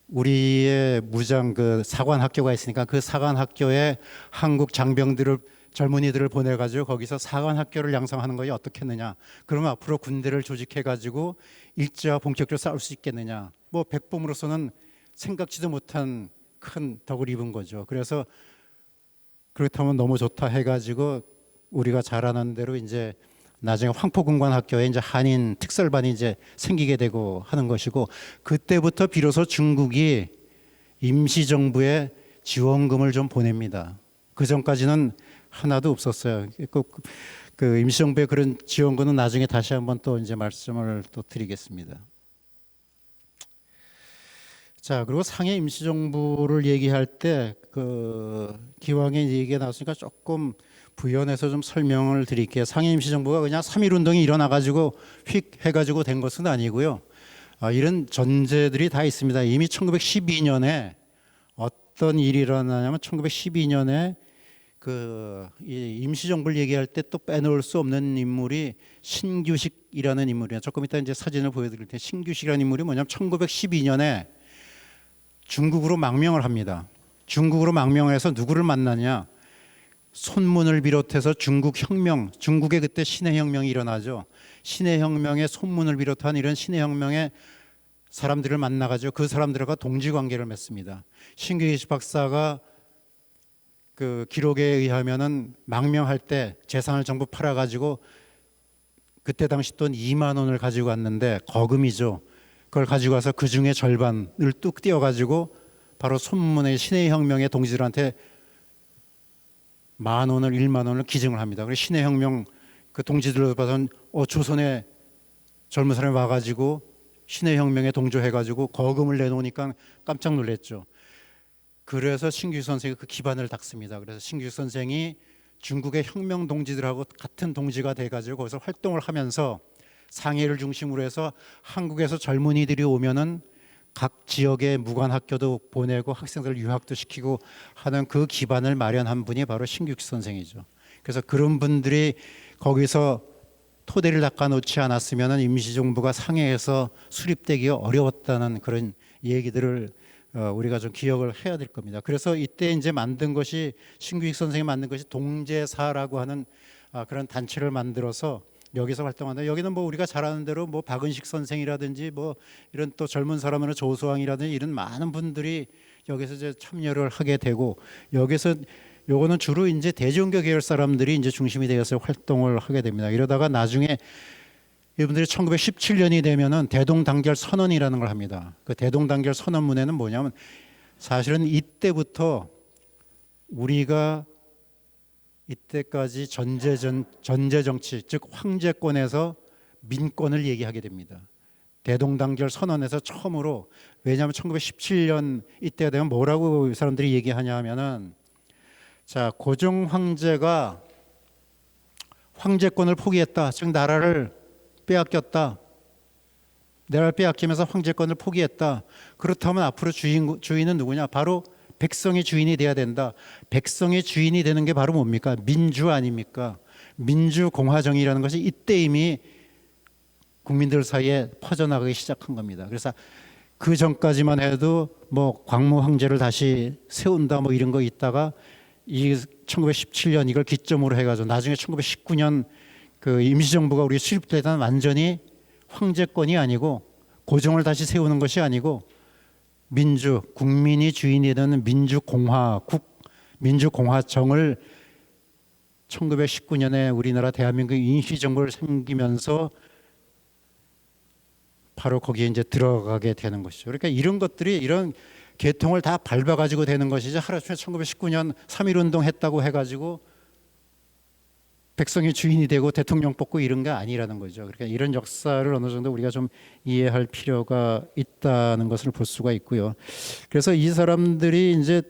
우리의 무장 그 사관 학교가 있으니까 그 사관 학교에 한국 장병들을 젊은이들을 보내가지고 거기서 사관 학교를 양성하는 것이 어떻겠느냐. 그러면 앞으로 군대를 조직해가지고 일제와 본격적으로 싸울 수 있겠느냐. 뭐 백범으로서는 생각지도 못한 큰 덕을 입은 거죠. 그래서 그렇다면 너무 좋다 해가지고 우리가 잘 아는 대로 이제 나중에 황포군관학교에 이제 한인 특설반이 이제 생기게 되고 하는 것이고 그때부터 비로소 중국이 임시정부에 지원금을 좀 보냅니다. 그 전까지는 하나도 없었어요. 그 임시정부의 그런 지원금은 나중에 다시 한번 또 이제 말씀을 또 드리겠습니다. 자, 그리고 상해 임시정부를 얘기할 때 그 기왕에 얘기가 나왔으니까 조금 부연해서 좀 설명을 드릴게요. 상해 임시정부가 그냥 3.1운동이 일어나가지고 휙 해가지고 된 것은 아니고요. 이런 전제들이 다 있습니다. 이미 1912년에 어떤 일이 일어나냐면 1912년에 이 임시정부를 얘기할 때 또 빼놓을 수 없는 인물이 신규식이라는 인물이에요. 조금 이따 이제 사진을 보여드릴 텐데 신규식이라는 인물이 뭐냐면 1912년에 중국으로 망명을 합니다. 중국으로 망명해서 누구를 만나냐? 손문을 비롯해서 중국에 그때 신해혁명이 일어나죠. 신해혁명의 손문을 비롯한 이런 신해혁명의 사람들을 만나가지고 그 사람들과 동지관계를 맺습니다. 신규식 박사가 그 기록에 의하면은 망명할 때 재산을 전부 팔아가지고 그때 당시 돈 2만 원을 가지고 왔는데 거금이죠. 그걸 가지고 와서 그 중에 절반을 뚝 띄어가지고 바로 손문의 신해혁명의 동지들한테 10,000원을 1만 원을 기증을 합니다. 그래서 신해혁명 그 동지들로 봐서는 조선에 젊은 사람이 와가지고 신해혁명에 동조해가지고 거금을 내놓으니까 깜짝 놀랐죠. 그래서 신규 선생이 그 기반을 닦습니다. 그래서 신규 선생이 중국의 혁명 동지들하고 같은 동지가 돼가지고 거기서 활동을 하면서 상해를 중심으로 해서 한국에서 젊은이들이 오면은 각 지역의 무관학교도 보내고 학생들 유학도 시키고 하는 그 기반을 마련한 분이 바로 신규식 선생이죠. 그래서 그런 분들이 거기서 토대를 닦아놓지 않았으면 임시정부가 상해에서 수립되기가 어려웠다는 그런 얘기들을 우리가 좀 기억을 해야 될 겁니다. 그래서 이때 이제 만든 것이 신규식 선생이 만든 것이 동제사라고 하는 그런 단체를 만들어서 여기서 활동한다. 여기는 뭐 우리가 잘 아는 대로 뭐 박은식 선생이라든지 뭐 이런 또 젊은 사람으로 조수왕이라든지 이런 많은 분들이 여기서 이제 참여를 하게 되고 여기서 요거는 주로 이제 대종교 계열 사람들이 이제 중심이 되어서 활동을 하게 됩니다. 이러다가 나중에 이분들이 1917년이 되면은 대동단결 선언이라는 걸 합니다. 그 대동단결 선언문에는 뭐냐면 사실은 이때부터 우리가 이때까지 전제 정치 즉 황제권에서 민권을 얘기하게 됩니다. 대동단결 선언에서 처음으로 왜냐하면 1917년 이때가 되면 뭐라고 사람들이 얘기하냐 하면은 자 고종 황제가 황제권을 포기했다. 즉 나라를 빼앗겼다. 나라를 빼앗기면서 황제권을 포기했다. 그렇다면 앞으로 주인은 누구냐? 바로 백성의 주인이 돼야 된다. 백성의 주인이 되는 게 바로 뭡니까? 민주 아닙니까? 민주공화정의라는 것이 이때 이미 국민들 사이에 퍼져나가기 시작한 겁니다. 그래서 그 전까지만 해도 뭐 광무 황제를 다시 세운다 뭐 이런 거 있다가 이 1917년 이걸 기점으로 해가지고 나중에 1919년 그 임시정부가 우리 수립될 때는 완전히 황제권이 아니고 고종을 다시 세우는 것이 아니고 민주, 국민이 주인이 되는 민주공화국, 민주공화정을 1919년에 우리나라 대한민국 임시정부를 생기면서 바로 거기에 이제 들어가게 되는 것이죠. 그러니까 이런 것들이 이런 계통을 다 밟아가지고 되는 것이지 하루아침에 1919년 3.1운동 했다고 해가지고 백성이 주인이 되고 대통령 뽑고 이런 게 아니라는 거죠. 그러니까 이런 역사를 어느 정도 우리가 좀 이해할 필요가 있다는 것을 볼 수가 있고요. 그래서 이 사람들이 이제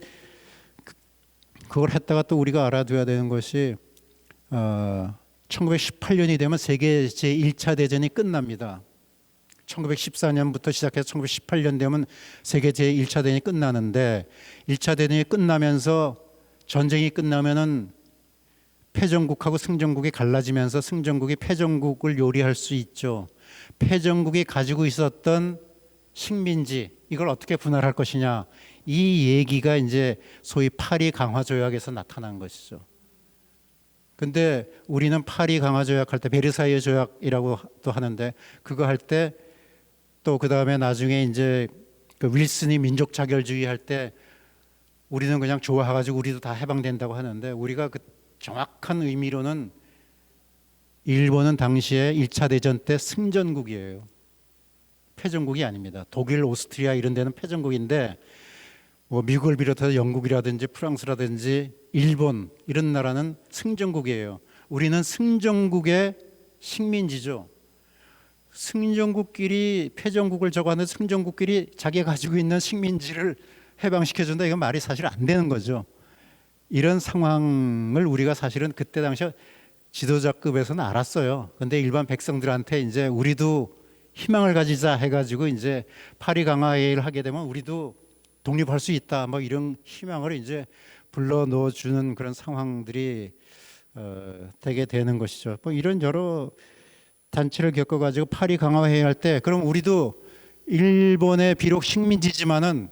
그걸 했다가 또 우리가 알아둬야 되는 것이 1918년이 되면 세계 제1차 대전이 끝납니다. 1914년부터 시작해서 1918년 되면 세계 제1차 대전이 끝나는데 1차 대전이 끝나면서 전쟁이 끝나면은 패전국하고 승전국이 갈라지면서 승전국이 패전국을 요리할 수 있죠. 패전국이 가지고 있었던 식민지 이걸 어떻게 분할할 것이냐 이 얘기가 이제 소위 파리 강화 조약에서 나타난 것이죠. 근데 우리는 파리 강화 조약할 때 베르사유 조약이라고 또 하는데 그거 할 때 또 그 다음에 나중에 이제 그 윌슨이 민족 자결주의 할 때 우리는 그냥 좋아해가지고 우리도 다 해방된다고 하는데 우리가 그 정확한 의미로는 일본은 당시에 1차 대전 때 승전국이에요. 패전국이 아닙니다. 독일, 오스트리아 이런 데는 패전국인데 뭐 미국을 비롯해서 영국이라든지 프랑스라든지 일본 이런 나라는 승전국이에요. 우리는 승전국의 식민지죠. 승전국끼리 패전국을 저거하는 승전국끼리 자기가 가지고 있는 식민지를 해방시켜준다. 이건 말이 사실 안 되는 거죠. 이런 상황을 우리가 사실은 그때 당시 지도자급에서는 알았어요. 근데 일반 백성들한테 이제 우리도 희망을 가지자 해가지고 이제 파리 강화회의를 하게 되면 우리도 독립할 수 있다. 뭐 이런 희망을 이제 불러넣어 주는 그런 상황들이 되게 되는 것이죠. 뭐 이런 여러 단체를 겪어가지고 파리 강화회의 할 때 그럼 우리도 일본의 비록 식민지지만은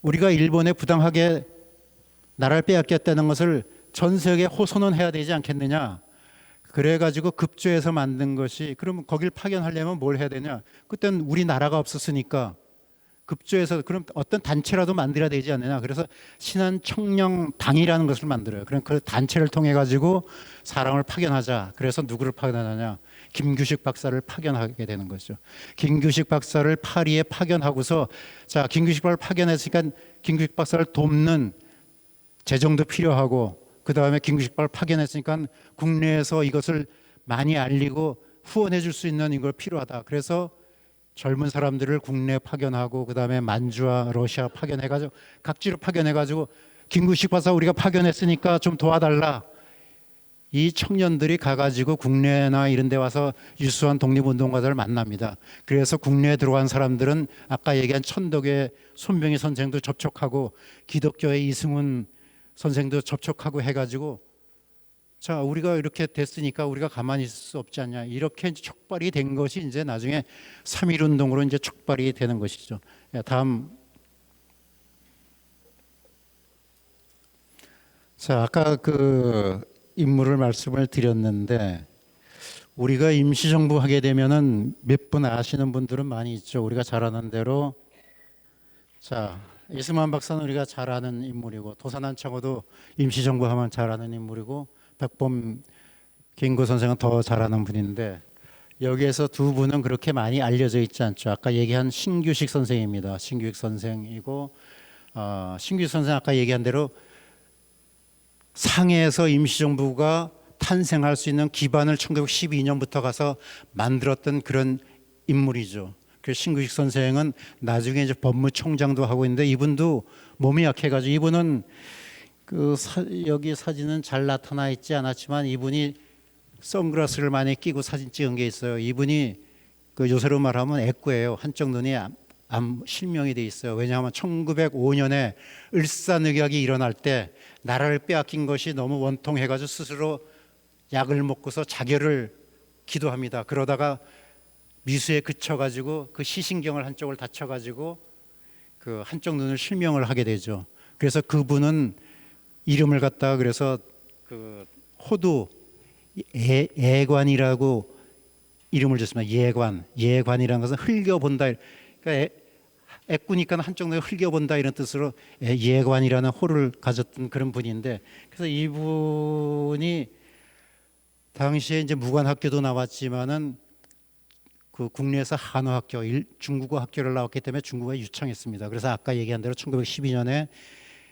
우리가 일본에 부당하게 나라를 빼앗겼다는 것을 전 세계에 호소는 해야 되지 않겠느냐. 그래가지고 급조해서 만든 것이 그러면 거길 파견하려면 뭘 해야 되냐. 그때는 우리나라가 없었으니까 급조해서 그럼 어떤 단체라도 만들어야 되지 않느냐. 그래서 신한청령당이라는 것을 만들어요. 그럼 그 단체를 통해 가지고 사람을 파견하자. 그래서 누구를 파견하느냐. 김규식 박사를 파견하게 되는 거죠. 김규식 박사를 파리에 파견하고서 자 김규식 박사를 파견했으니까 김규식 박사를 돕는 재정도 필요하고 그 다음에 김규식 박사를 파견했으니까 국내에서 이것을 많이 알리고 후원해 줄 수 있는 이걸 필요하다. 그래서 젊은 사람들을 국내에 파견하고 그 다음에 만주와 러시아 파견해가지고 각지로 파견해가지고 김규식 박사 우리가 파견했으니까 좀 도와달라. 이 청년들이 가가지고 국내나 이런 데 와서 유수한 독립운동가들을 만납니다. 그래서 국내에 들어간 사람들은 아까 얘기한 천덕의 손병희 선생도 접촉하고 기독교의 이승훈 선생도 접촉하고 해가지고 자 우리가 이렇게 됐으니까 우리가 가만히 있을 수 없지 않냐 이렇게 촉발이 된 것이 이제 나중에 3.1 운동으로 이제 촉발이 되는 것이죠. 다음. 자 아까 그 인물을 말씀을 드렸는데 우리가 임시정부 하게 되면은 몇 분 아시는 분들은 많이 있죠. 우리가 잘 아는 대로 자 이승만 박사는 우리가 잘 아는 인물이고 도산한 창호도 임시정부 하면 잘 아는 인물이고 백범 김구 선생은 더 잘 아는 분인데 여기에서 두 분은 그렇게 많이 알려져 있지 않죠. 아까 얘기한 신규식 선생입니다. 신규식 선생이고 신규식 선생 아까 얘기한 대로 상해에서 임시정부가 탄생할 수 있는 기반을 1912년부터 가서 만들었던 그런 인물이죠. 그 신규식 선생은 나중에 이제 법무총장도 하고 있는데 이분도 몸이 약해가지고 이분은 여기 사진은 잘 나타나 있지 않았지만 이분이 선글라스를 많이 끼고 사진 찍은 게 있어요. 이분이 그 요새로 말하면 애꾸예요. 한쪽 눈이 실명이 돼 있어요. 왜냐하면 1905년에 을사늑약이 일어날 때 나라를 빼앗긴 것이 너무 원통해가지고 스스로 약을 먹고서 자결을 기도합니다. 그러다가 미수에 그쳐가지고 그 시신경을 한쪽을 다쳐가지고 그 한쪽 눈을 실명을 하게 되죠. 그래서 그분은 이름을 갖다가 그래서 그 호두 예관이라고 이름을 줬습니다. 예관이라는 것은 흘겨본다. 그러니까 애꾸니까 한쪽 눈에 흘겨본다 이런 뜻으로 예관이라는 호를 가졌던 그런 분인데 그래서 이분이 당시에 이제 무관학교도 나왔지만은 그 국내에서 한어학교, 중국어 학교를 나왔기 때문에 중국어에 유창했습니다. 그래서 아까 얘기한 대로 1912년에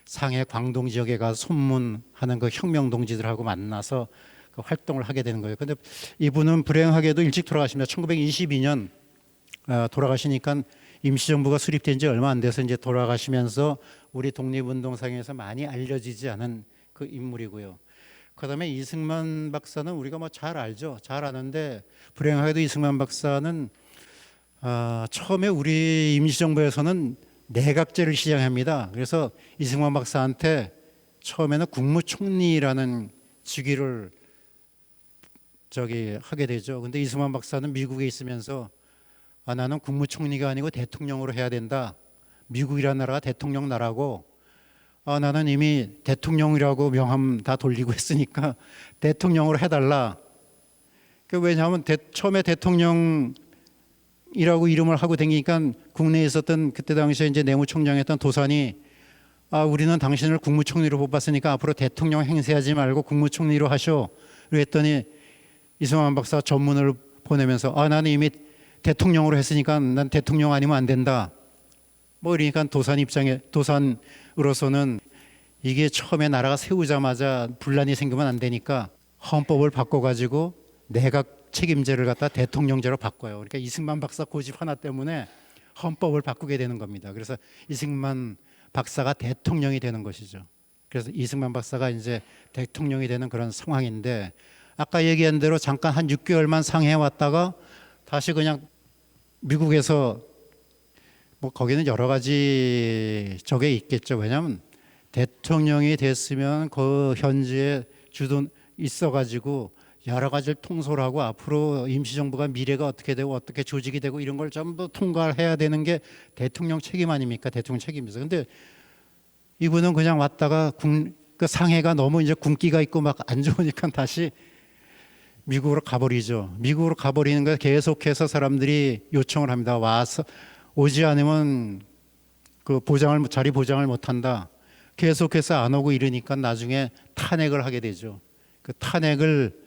상해 광동 지역에 가서 손문하는 그 혁명 동지들하고 만나서 그 활동을 하게 되는 거예요. 근데 이분은 불행하게도 일찍 돌아가십니다. 1922년 돌아가시니까 임시정부가 수립된 지 얼마 안 돼서 이제 돌아가시면서 우리 독립운동상에서 많이 알려지지 않은 그 인물이고요. 그다음에 이승만 박사는 우리가 뭐 잘 알죠. 잘 아는데 불행하게도 이승만 박사는 처음에 우리 임시정부에서는 내각제를 시행합니다. 그래서 이승만 박사한테 처음에는 국무총리라는 직위를 하게 되죠. 근데 이승만 박사는 미국에 있으면서 나는 국무총리가 아니고 대통령으로 해야 된다. 미국이라는 나라가 대통령 나라고 나는 이미 대통령이라고 명함 다 돌리고 했으니까 대통령으로 해달라. 왜냐하면 처음에 대통령이라고 이름을 하고 다니니까 국내에 있었던 그때 당시에 이제 내무총장이었던 도산이 우리는 당신을 국무총리로 뽑았으니까 앞으로 대통령 행세하지 말고 국무총리로 하셔. 그랬더니 이승만 박사 전문을 보내면서 나는 이미 대통령으로 했으니까 난 대통령 아니면 안 된다. 뭐 그러니까 도산으로서는 이게 처음에 나라가 세우자마자 분란이 생기면 안 되니까 헌법을 바꿔가지고 내각 책임제를 갖다 대통령제로 바꿔요. 그러니까 이승만 박사 고집 하나 때문에 헌법을 바꾸게 되는 겁니다. 그래서 이승만 박사가 대통령이 되는 것이죠. 그래서 이승만 박사가 이제 대통령이 되는 그런 상황인데 아까 얘기한 대로 잠깐 한 6개월만 상해에 왔다가 다시 그냥 미국에서 뭐 거기는 여러 가지 적에 있겠죠. 왜냐하면 대통령이 됐으면 그 현지에 있어가지고 여러 가지를 통솔하고 앞으로 임시정부가 미래가 어떻게 되고 어떻게 조직이 되고 이런 걸 전부 통과를 해야 되는 게 대통령 책임 아닙니까? 대통령 책임이죠. 근데 이분은 그냥 왔다가 그 상해가 너무 이제 군기가 있고 막 안 좋으니까 다시 미국으로 가버리죠. 미국으로 가버리는 걸 계속해서 사람들이 요청을 합니다. 와서 오지 않으면 그 자리 보장을 못한다. 계속해서 안 오고 이러니까 나중에 탄핵을 하게 되죠. 그 탄핵을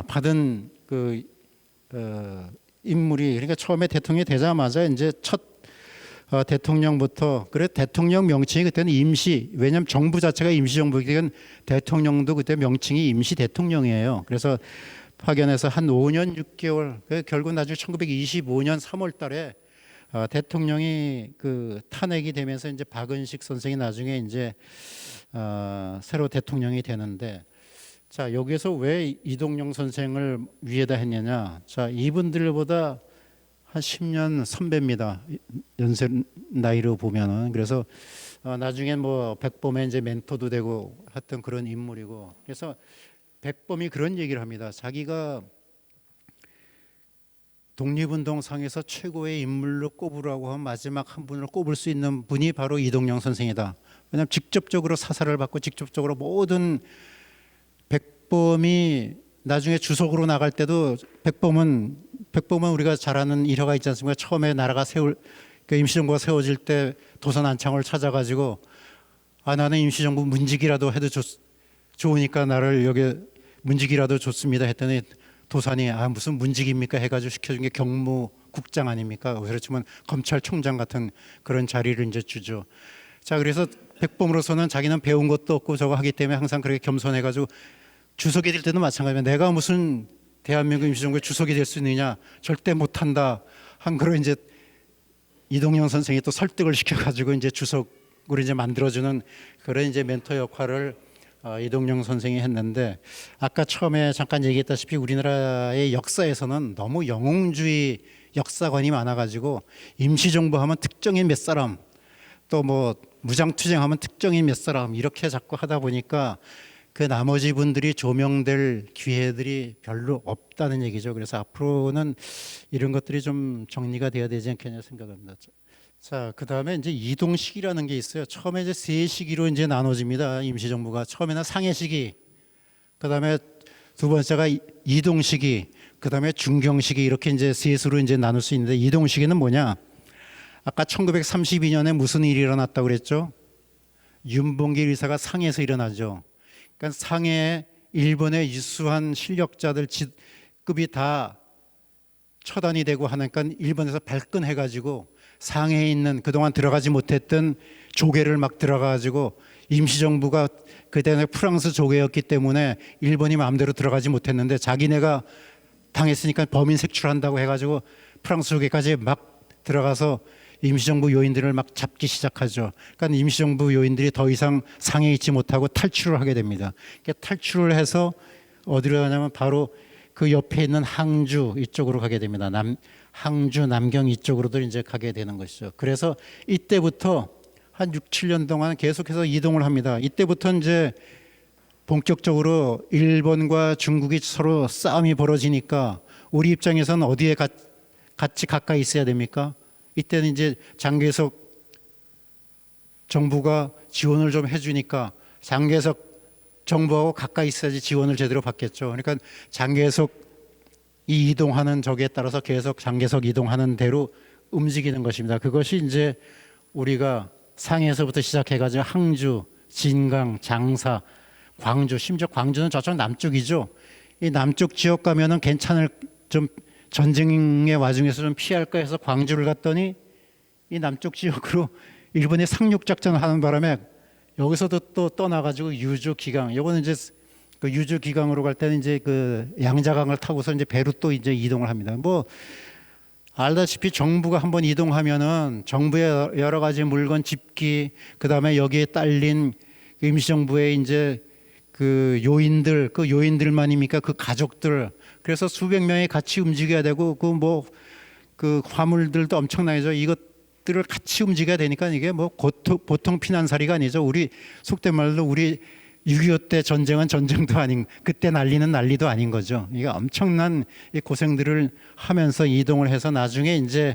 받은 그 인물이 그러니까 처음에 대통령이 되자마자 이제 첫 대통령부터 그래 대통령 명칭이 그때는 임시 왜냐하면 정부 자체가 임시정부이기 대통령도 그때 명칭이 임시 대통령이에요. 그래서 파견해서 한 5년 6개월 결국 나중에 1925년 3월달에 대통령이 그 탄핵이 되면서 이제 박은식 선생이 나중에 이제 새로 대통령이 되는데 자 여기서 왜 이동영 선생을 위에다 했느냐? 자 이분들보다 한 10년 선배입니다. 연세 나이로 보면은 그래서 나중에 뭐 백범의 이제 멘토도 되고 했던 그런 인물이고 그래서 백범이 그런 얘기를 합니다. 자기가 독립운동상에서 최고의 인물로 꼽으라고 하면 마지막 한 분을 꼽을 수 있는 분이 바로 이동영 선생이다. 왜냐하면 직접적으로 사살을 받고 직접적으로 모든 백범이 나중에 주석으로 나갈 때도 백범은 우리가 잘 아는 일화가 있지 않습니까? 처음에 나라가 그 임시정부가 세워질 때 도선 안창을 찾아가지고 나는 임시정부 문직이라도 해도 좋으니까 나를 여기 문직이라도 좋습니다 했더니 도산이 무슨 문직입니까 해가지고 시켜준 게 경무국장 아닙니까? 그렇지만 검찰총장 같은 그런 자리를 이제 주죠. 자 그래서 백범으로서는 자기는 배운 것도 없고 저거 하기 때문에 항상 그렇게 겸손해가지고 주석이 될 때도 마찬가지입니다. 내가 무슨 대한민국 임시정부의 주석이 될 수 있느냐 절대 못한다 한 그런 이제 이동영 선생이 또 설득을 시켜가지고 이제 주석으로 이제 만들어주는 그런 이제 멘토 역할을 이동영 선생이 했는데 아까 처음에 잠깐 얘기했다시피 우리나라의 역사에서는 너무 영웅주의 역사관이 많아가지고 임시정부 하면 특정인 몇 사람 또 뭐 무장투쟁하면 특정인 몇 사람 이렇게 자꾸 하다 보니까 그 나머지 분들이 조명될 기회들이 별로 없다는 얘기죠. 그래서 앞으로는 이런 것들이 좀 정리가 돼야 되지 않겠냐 생각합니다. 자, 그 다음에 이제 이동 시기라는 게 있어요. 처음에 이제 세 시기로 이제 나눠집니다. 임시정부가 처음에는 상해 시기, 그 다음에 두 번째가 이동 시기, 그 다음에 중경 시기 이렇게 이제 셋으로 이제 나눌 수 있는데 이동 시기는 뭐냐? 아까 1932년에 무슨 일이 일어났다고 그랬죠? 윤봉길 의사가 상해에서 일어나죠. 그러니까 상해에 일본의 유수한 실력자들 급이 다 처단이 되고 하니까 일본에서 발끈해가지고 상해에 있는 그동안 들어가지 못했던 조계를 막 들어가가지고 임시정부가 그때는 프랑스 조계였기 때문에 일본이 마음대로 들어가지 못했는데 자기네가 당했으니까 범인 색출한다고 해가지고 프랑스 조계까지 막 들어가서 임시정부 요인들을 막 잡기 시작하죠. 그러니까 임시정부 요인들이 더 이상 상해 있지 못하고 탈출을 하게 됩니다. 그러니까 탈출을 해서 어디로 가냐면 바로 그 옆에 있는 항주 이쪽으로 가게 됩니다. 항주, 남경 이쪽으로도 이제 가게 되는 것이죠. 그래서 이때부터 한 6, 7년 동안 계속해서 이동을 합니다. 이때부터 이제 본격적으로 일본과 중국이 서로 싸움이 벌어지니까 우리 입장에서는 어디에 같이 가까이 있어야 됩니까? 이때는 이제 장개석 정부가 지원을 좀 해주니까 장개석 정부하고 가까이 있어야지 지원을 제대로 받겠죠. 그러니까 장개석이 이동하는 적에 따라서 계속 장개석 이동하는 대로 움직이는 것입니다. 그것이 이제 우리가 상해에서부터 시작해가지고 항주, 진강, 장사, 광주, 심지어 광주는 저쪽 남쪽이죠. 이 남쪽 지역 가면은 괜찮을 좀 전쟁의 와중에서 좀 피할까 해서 광주를 갔더니 이 남쪽 지역으로 일본이 상륙 작전을 하는 바람에 여기서도 또 떠나가지고 유주 기강. 요거는 이제 그 유주 기강으로 갈 때는 이제 그 양자강을 타고서 이제 배로 또 이제 이동을 합니다. 뭐 알다시피 정부가 한번 이동하면은 정부의 여러 가지 물건 집기, 그 다음에 여기에 딸린 임시정부의 이제 그 요인들, 그 요인들만입니까? 그 가족들. 그래서 수백 명이 같이 움직여야 되고 그 화물들도 엄청나죠. 이것들을 같이 움직여야 되니까 이게 뭐 보통 피난살이가 아니죠. 우리 속된 말로 우리 6.25 때 전쟁은 전쟁도 아닌, 그때 난리는 난리도 아닌 거죠. 이게 엄청난 고생들을 하면서 이동을 해서 나중에 이제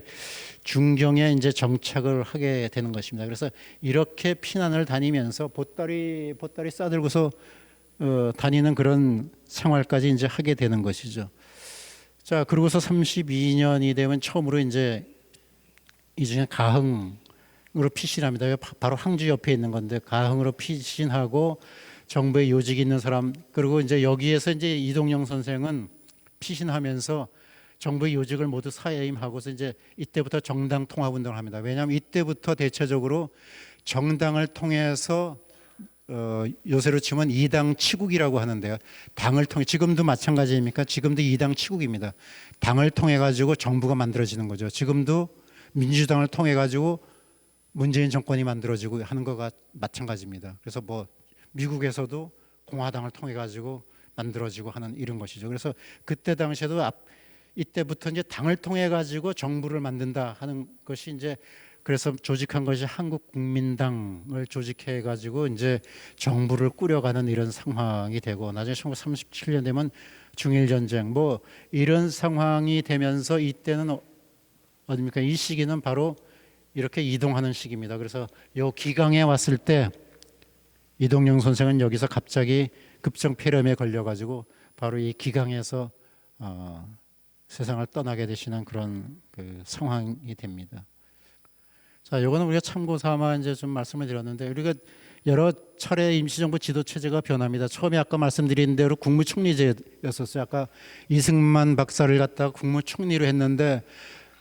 중경에 이제 정착을 하게 되는 것입니다. 그래서 이렇게 피난을 다니면서 보따리 싸들고서 다니는 그런 생활까지 이제 하게 되는 것이죠. 자, 그러고서 32년이 되면 처음으로 이제 이 중에 가흥으로 피신합니다. 바로 항주 옆에 있는 건데 가흥으로 피신하고 정부에 요직이 있는 사람, 그리고 이제 여기에서 이제 이동영 선생은 피신하면서 정부의 요직을 모두 사해임하고서 이제 이때부터 정당 통합 운동을 합니다. 왜냐하면 이때부터 대체적으로 정당을 통해서 요새로 치면 이당 치국이라고 하는데요. 당을 통해, 지금도 마찬가지입니까? 지금도 이당 치국입니다. 당을 통해 가지고 정부가 만들어지는 거죠. 지금도 민주당을 통해 가지고 문재인 정권이 만들어지고 하는 거가 마찬가지입니다. 그래서 뭐 미국에서도 공화당을 통해 가지고 만들어지고 하는 이런 것이죠. 그래서 그때 당시에도 이때부터 이제 당을 통해 가지고 정부를 만든다 하는 것이 이제, 그래서 조직한 것이 한국국민당을 조직해 가지고 이제 정부를 꾸려가는 이런 상황이 되고, 나중에 1937년 되면 중일 전쟁 뭐 이런 상황이 되면서 이때는 어디입니까? 이 시기는 바로 이렇게 이동하는 시기입니다. 그래서 요 기강에 왔을 때 이동영 선생은 여기서 갑자기 급성 폐렴에 걸려가지고 바로 이 기강에서 세상을 떠나게 되시는 그런 그 상황이 됩니다. 자, 요거는 우리가 참고 삼아 이제 좀 말씀을 드렸는데, 우리가 여러 차례 임시정부 지도 체제가 변합니다. 처음에 아까 말씀드린 대로 국무총리제였었어요. 아까 이승만 박사를 갖다가 국무총리로 했는데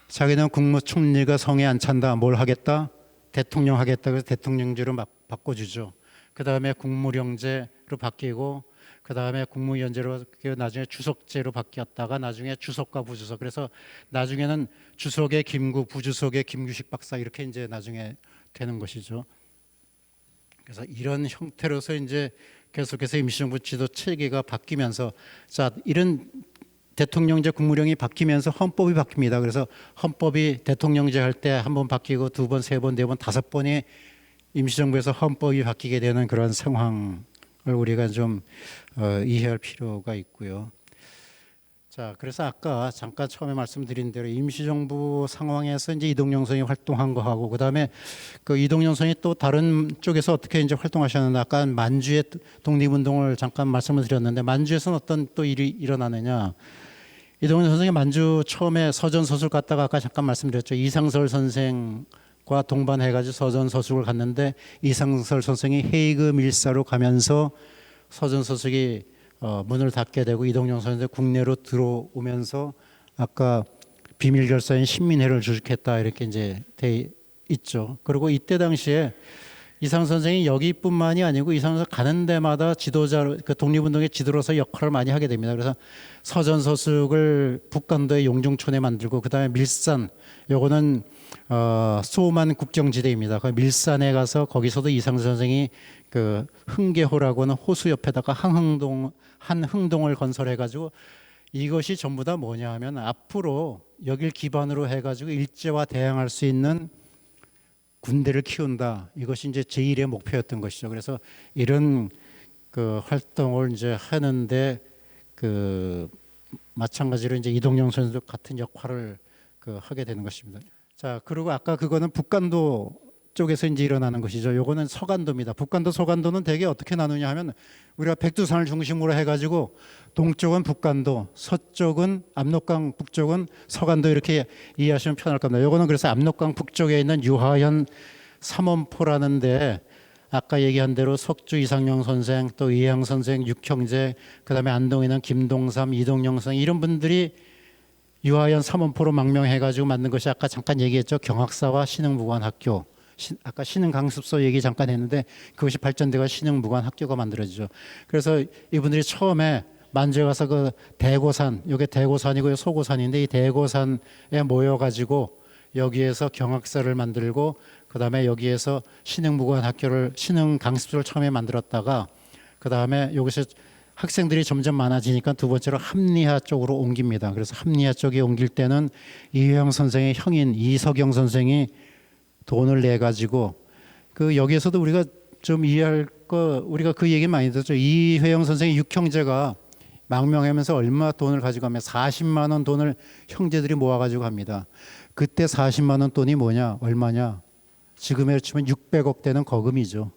자기는 국무총리가 성에 안 찬다. 뭘 하겠다? 대통령 하겠다. 그래서 대통령제로 막 바꿔주죠. 그 다음에 국무령제로 바뀌고, 그 다음에 국무위원제로 나중에 주석제로 바뀌었다가 나중에 주석과 부주석. 그래서 나중에는 주석의 김구, 부주석의 김규식 박사 이렇게 이제 나중에 되는 것이죠. 그래서 이런 형태로서 이제 계속해서 임시정부 지도 체계가 바뀌면서, 자, 이런 대통령제 국무령이 바뀌면서 헌법이 바뀝니다. 그래서 헌법이 대통령제 할 때 한 번 바뀌고 두 번, 세 번, 네 번, 다섯 번이 임시정부에서 헌법이 바뀌게 되는 그런 상황을 우리가 좀 이해할 필요가 있고요. 자, 그래서 아까 잠깐 처음에 말씀드린 대로 임시정부 상황에서 이제 이동영 선생이 활동한 거하고, 그다음에 그 이동영 선생이 또 다른 쪽에서 어떻게 이제 활동하셨는데, 아까 만주의 독립운동을 잠깐 말씀을 드렸는데, 만주에서는 어떤 또 일이 일어나느냐. 이동영 선생이 만주 처음에 서전서술 갔다가 아까 잠깐 말씀드렸죠. 이상설 선생과 동반해가지고 서전서술을 갔는데, 이상설 선생이 헤이그 밀사로 가면서 서전서술이 문을 닫게 되고 이동영 선생이 국내로 들어오면서 아까 비밀결사인 신민회를 조직했다 이렇게 이제 돼 있죠. 그리고 이때 당시에 이상 선생이 여기뿐만이 아니고 이상 선생 가는 데마다 지도자, 그 독립운동의 지도로서 역할을 많이 하게 됩니다. 그래서 서전서숙을 북간도의 용중촌에 만들고, 그다음에 밀산, 요거는 소만 국경지대입니다. 그 밀산에 가서 거기서도 이상 선생이 그 흥계호라고 하는 호수 옆에다가 한흥동을 건설해가지고, 이것이 전부 다 뭐냐 하면 앞으로 여길 기반으로 해가지고 일제와 대항할 수 있는 군대를 키운다. 이것이 이제 제1의 목표였던 것이죠. 그래서 이런 그 활동을 이제 하는데 그 마찬가지로 이제 이동영 선수도 같은 역할을 그 하게 되는 것입니다. 자, 그리고 아까 그거는 북간도 쪽에서 이제 일어나는 것이죠. 요거는 서간도입니다. 북간도, 서간도는 대개 어떻게 나누냐 하면 우리가 백두산을 중심으로 해가지고 동쪽은 북간도, 서쪽은 압록강, 북쪽은 서간도 이렇게 이해하시면 편할 겁니다. 요거는 그래서 압록강 북쪽에 있는 유하현 삼원포라는데 아까 얘기한 대로 석주 이상영 선생, 또 이해영 선생, 육형제, 그다음에 안동에는 김동삼, 이동영 선생 이런 분들이 유하연 삼원포로 망명해가지고 만든 것이 아까 잠깐 얘기했죠. 경학사와 신흥무관학교. 아까 신흥강습소 얘기 잠깐 했는데 그것이 발전돼가 신흥무관학교가 만들어지죠. 그래서 이분들이 처음에 만주에 가서 그 대고산, 이게 대고산이고 소고산인데 이 대고산에 모여가지고 여기에서 경학사를 만들고 그다음에 여기에서 신흥무관학교를 신흥강습소를 처음에 만들었다가 그다음에 여기서 학생들이 점점 많아지니까 두 번째로 합리화 쪽으로 옮깁니다. 그래서 합리화 쪽에 옮길 때는 이회영 선생의 형인 이석영 선생이 돈을 내 가지고 그 여기에서도 우리가 좀 이해할 거 우리가 그 얘기 많이 듣죠. 이회영 선생의 육형제가 망명하면서 얼마 돈을 가지고 가면 40만 원 돈을 형제들이 모아 가지고 갑니다. 그때 40만 원 돈이 뭐냐? 얼마냐? 지금에 치면 600억 되는 거금이죠.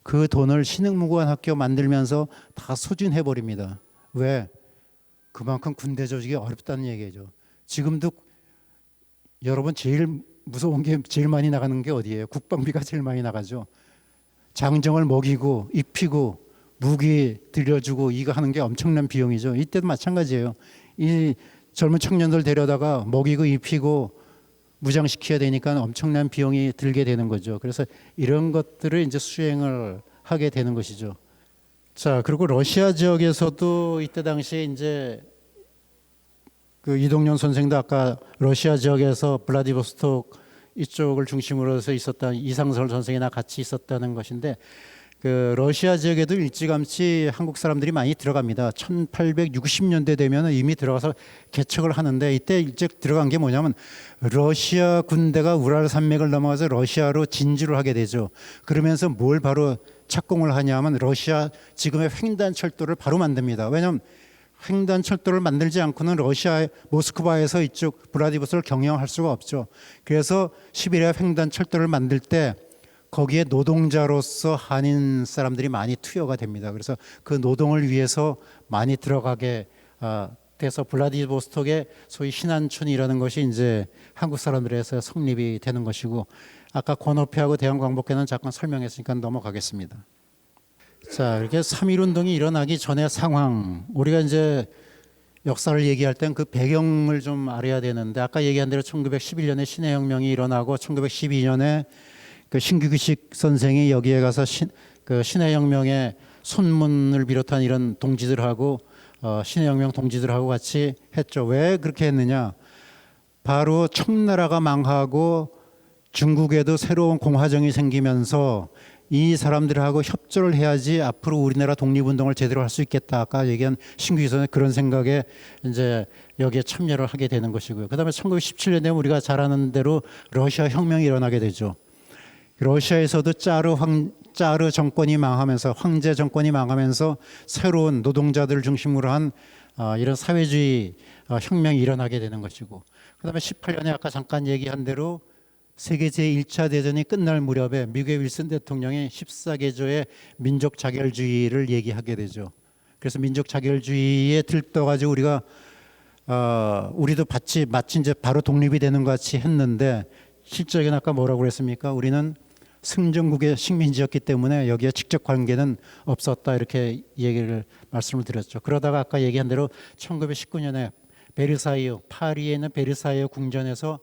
그 돈을 신흥무관학교 만들면서 다 소진해 버립니다. 왜? 그만큼 군대 조직이 어렵다는 얘기죠. 지금도 여러분 제일 무서운 게 제일 많이 나가는 게 어디예요? 국방비가 제일 많이 나가죠. 장정을 먹이고 입히고 무기 들여주고 이거 하는 게 엄청난 비용이죠. 이때도 마찬가지예요. 이 젊은 청년들 데려다가 먹이고 입히고 무장시켜야 되니까 엄청난 비용이 들게 되는 거죠. 그래서 이런 것들을 이제 수행을 하게 되는 것이죠. 자, 그리고 러시아 지역에서도 이때 당시에 이제 그 이동영 선생도 아까 러시아 지역에서 블라디보스톡 이쪽을 중심으로 해서 있었다 이상설 선생이나 같이 있었다는 것인데 그 러시아 지역에도 일찌감치 한국 사람들이 많이 들어갑니다. 1860년대 되면 이미 들어가서 개척을 하는데 이때 일찍 들어간 게 뭐냐면 러시아 군대가 우랄 산맥을 넘어가서 러시아로 진주를 하게 되죠. 그러면서 뭘 바로 착공을 하냐면 러시아 지금의 횡단철도를 바로 만듭니다. 왜냐하면 횡단철도를 만들지 않고는 러시아 모스크바에서 이쪽 블라디보스토크를 경영할 수가 없죠. 그래서 시베리아 횡단철도를 만들 때 거기에 노동자로서 한인 사람들이 많이 투여가 됩니다. 그래서 그 노동을 위해서 많이 들어가게 돼서 블라디보스톡의 소위 신안촌이라는 것이 이제 한국 사람들에서 성립이 되는 것이고 아까 권오페하고 대한광복회는 잠깐 설명했으니까 넘어가겠습니다. 자, 이렇게 3.1 운동이 일어나기 전의 상황 우리가 이제 역사를 얘기할 땐 그 배경을 좀 알아야 되는데 아까 얘기한 대로 1911년에 신해혁명이 일어나고 1912년에 그 신규기식 선생이 여기에 가서 그 신해혁명의 손문을 비롯한 이런 동지들하고 신해혁명 동지들하고 같이 했죠. 왜 그렇게 했느냐? 바로 청나라가 망하고 중국에도 새로운 공화정이 생기면서 이 사람들하고 협조를 해야지 앞으로 우리나라 독립운동을 제대로 할 수 있겠다. 아까 얘기한 신규기식 선생 그런 생각에 이제 여기에 참여를 하게 되는 것이고요. 그다음에 1917년 되면 우리가 잘 아는 대로 러시아 혁명이 일어나게 되죠. 러시아에서도 짜르 정권이 망하면서 황제 정권이 망하면서 새로운 노동자들을 중심으로 한 이런 사회주의 혁명이 일어나게 되는 것이고 그다음에 18년에 아까 잠깐 얘기한 대로 세계 제1차 대전이 끝날 무렵에 미국의 윌슨 대통령이 14개조의 민족 자결주의를 얘기하게 되죠. 그래서 민족 자결주의에 들떠가지고 우리가 우리도 마치 이제 바로 독립이 되는 것 같이 했는데 실적인 아까 뭐라고 그랬습니까? 우리는 승전국의 식민지였기 때문에 여기에 직접 관계는 없었다 이렇게 말씀을 드렸죠. 그러다가 아까 얘기한 대로 1919년에 베르사유 파리에 있는 베르사유 궁전에서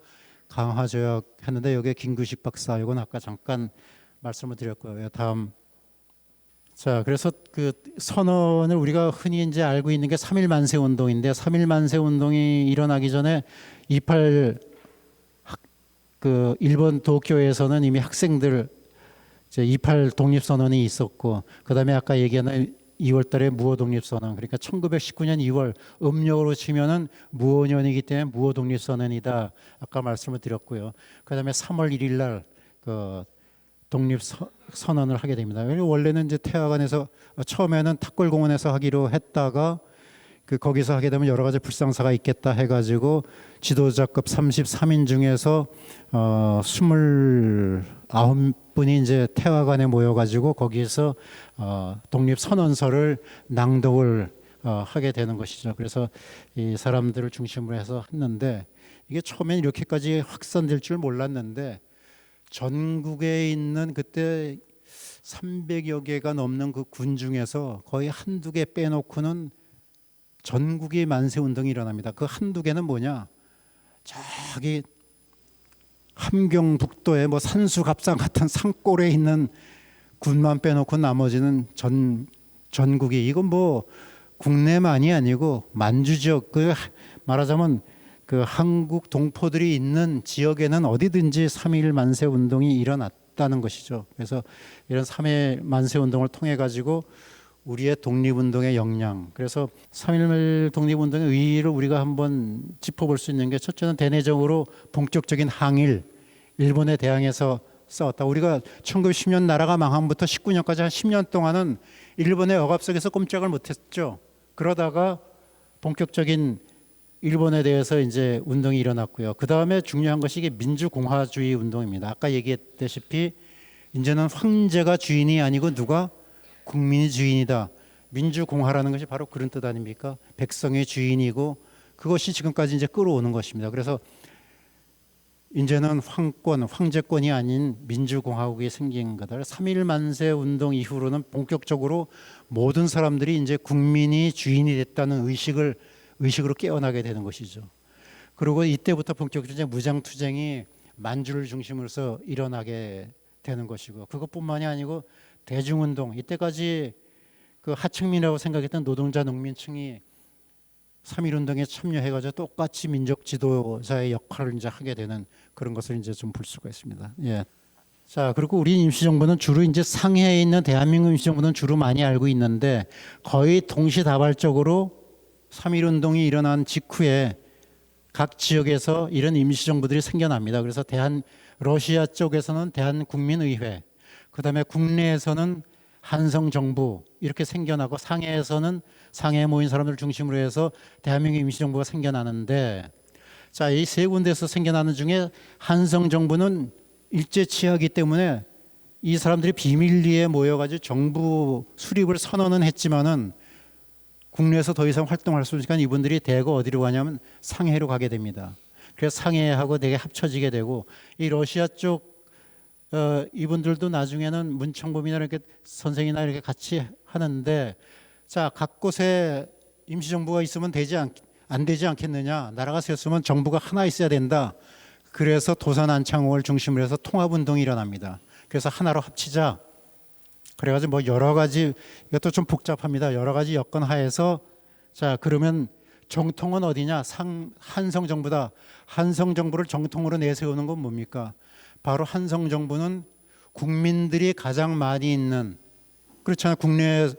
강화 조약했는데 여기에 김규식 박사 이건 아까 잠깐 말씀을 드렸고요. 다음. 자, 그래서 그 선언을 우리가 흔히 이제 알고 있는 게 3.1 만세 운동인데 3.1 만세 운동이 일어나기 전에 28 그 일본 도쿄에서는 이미 학생들 이제 28 독립선언이 있었고, 그다음에 아까 얘기한 2월 달에 무호 독립선언, 그러니까 1919년 2월 음력으로 치면은 무호년이기 때문에 무호 독립선언이다. 아까 말씀을 드렸고요. 그다음에 3월 1일 날그 독립선언을 하게 됩니다. 원래는 이제 태화관에서 처음에는 탁골공원에서 하기로 했다가 그 거기서 하게 되면 여러 가지 불상사가 있겠다 해가지고 지도자급 33인 중에서 29분이 이제 태화관에 모여가지고 거기서 독립선언서를 낭독을 하게 되는 것이죠. 그래서 이 사람들을 중심으로 해서 했는데 이게 처음엔 이렇게까지 확산될 줄 몰랐는데 전국에 있는 그때 300여 개가 넘는 그 군 중에서 거의 한두 개 빼놓고는 전국이 만세운동이 일어납니다. 그 한두 개는 뭐냐? 저기 함경북도의 뭐 산수갑산 같은 산골에 있는 군만 빼놓고 나머지는 전국이, 이건 뭐 국내만이 아니고 만주 지역, 그 말하자면 그 한국 동포들이 있는 지역에는 어디든지 3.1 만세 운동이 일어났다는 것이죠. 그래서 이런 3.1 만세 운동을 통해 가지고 우리의 독립운동의 역량, 그래서 3.1 독립운동의 의의를 우리가 한번 짚어볼 수 있는 게, 첫째는 대내적으로 본격적인 항일, 일본에 대항해서 싸웠다. 우리가 1910년 나라가 망함부터 19년까지 한 10년 동안은 일본의 억압 속에서 꼼짝을 못했죠. 그러다가 본격적인 일본에 대해서 이제 운동이 일어났고요. 그 다음에 중요한 것이 이게 민주공화주의 운동입니다. 아까 얘기했다시피 이제는 황제가 주인이 아니고 누가? 국민이 주인이다. 민주공화라는 것이 바로 그런 뜻 아닙니까? 백성의 주인이고, 그것이 지금까지 이제 끌어오는 것입니다. 그래서 이제는 황권, 황제권이 아닌 민주공화국이 생긴 거다. 3.1 만세 운동 이후로는 본격적으로 모든 사람들이 이제 국민이 주인이 됐다는 의식으로 깨어나게 되는 것이죠. 그리고 이때부터 본격적으로 이제 무장투쟁이 만주를 중심으로서 일어나게 되는 것이고, 그것뿐만이 아니고 대중운동, 이때까지 그 하층민이라고 생각했던 노동자 농민층이 3.1 운동에 참여해가지고 똑같이 민족 지도자의 역할을 이제 하게 되는 그런 것을 이제 좀 볼 수가 있습니다. 예. 자, 그리고 우리 임시정부는 주로 이제 상해에 있는 대한민국 임시정부는 주로 많이 알고 있는데, 거의 동시다발적으로 3.1 운동이 일어난 직후에 각 지역에서 이런 임시정부들이 생겨납니다. 그래서 러시아 쪽에서는 대한국민의회, 그 다음에 국내에서는 한성정부 이렇게 생겨나고, 상해에서는 상해에 모인 사람들 중심으로 해서 대한민국 임시정부가 생겨나는데, 자, 이 세 군데에서 생겨나는 중에 한성정부는 일제치하기 때문에 이 사람들이 비밀리에 모여가지고 정부 수립을 선언은 했지만은 국내에서 더 이상 활동할 수 없으니까 이분들이 대거 어디로 가냐면 상해로 가게 됩니다. 그래서 상해하고 되게 합쳐지게 되고, 이 러시아 쪽 이분들도 나중에는 문청범이나 이렇게 선생이나 이렇게 같이 하는데, 자, 각 곳에 임시정부가 있으면 안 되지 않겠느냐, 나라가 셋으면 정부가 하나 있어야 된다. 그래서 도산 안창호를 중심으로 해서 통합운동이 일어납니다. 그래서 하나로 합치자. 그래가지고 뭐 여러 가지, 이것도 좀 복잡합니다. 여러 가지 여건 하에서, 자, 그러면 정통은 어디냐? 한성정부다. 한성정부를 정통으로 내세우는 건 뭡니까? 바로 한성정부는 국민들이 가장 많이 있는, 그렇잖아요. 국내에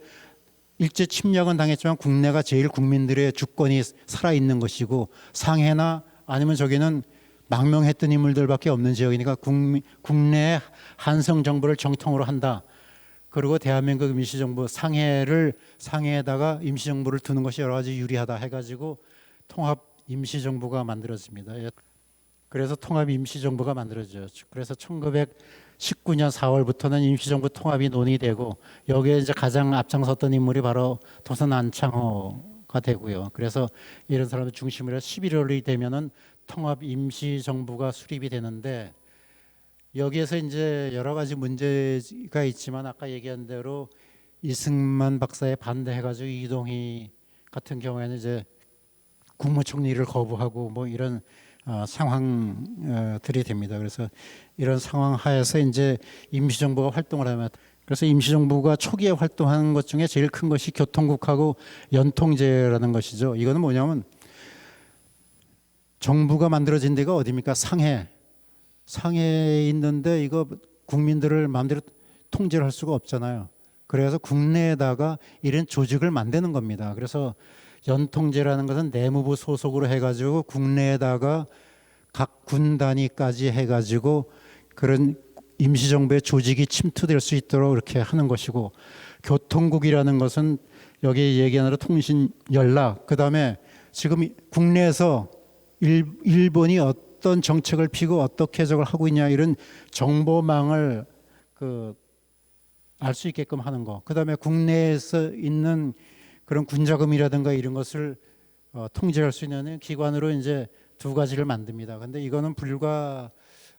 일제 침략은 당했지만 국내가 제일 국민들의 주권이 살아있는 것이고, 상해나 아니면 저기는 망명했던 인물들밖에 없는 지역이니까 국내의 한성정부를 정통으로 한다. 그리고 대한민국 임시정부 상해에다가 임시정부를 두는 것이 여러 가지 유리하다 해가지고 통합 임시정부가 만들어집니다. 그래서 통합 임시정부가 만들어져요. 그래서 1919년 4월부터는 임시정부 통합이 논의되고, 여기에 이제 가장 앞장섰던 인물이 바로 도산 안창호가 되고요. 그래서 이런 사람들 중심으로 11월이 되면은 통합 임시정부가 수립이 되는데, 여기에서 이제 여러 가지 문제가 있지만 아까 얘기한 대로 이승만 박사에 반대해가지고 이동희 같은 경우에는 이제 국무총리를 거부하고 뭐 이런 상황들이 됩니다. 그래서 이런 상황 하에서 이제 임시정부가 활동을 하면, 그래서 임시정부가 초기에 활동하는 것 중에 제일 큰 것이 교통국하고 연통제라는 것이죠. 이거는 뭐냐면 정부가 만들어진 데가 어디입니까? 상해에 있는데 이거 국민들을 마음대로 통제를 할 수가 없잖아요. 그래서 국내에다가 이런 조직을 만드는 겁니다. 그래서 연통제라는 것은 내무부 소속으로 해가지고 국내에다가 각 군 단위까지 해가지고 그런 임시정부의 조직이 침투될 수 있도록 이렇게 하는 것이고, 교통국이라는 것은 여기 얘기하는 통신, 연락, 그다음에 지금 국내에서 일본이 어떤 정책을 피고 어떻게 해석을 하고 있냐 이런 정보망을 알 수 있게끔 하는 거. 그다음에 국내에서 있는 그런 군자금이라든가 이런 것을 통제할 수 있는 기관으로 이제 두 가지를 만듭니다. 근데 이거는 불과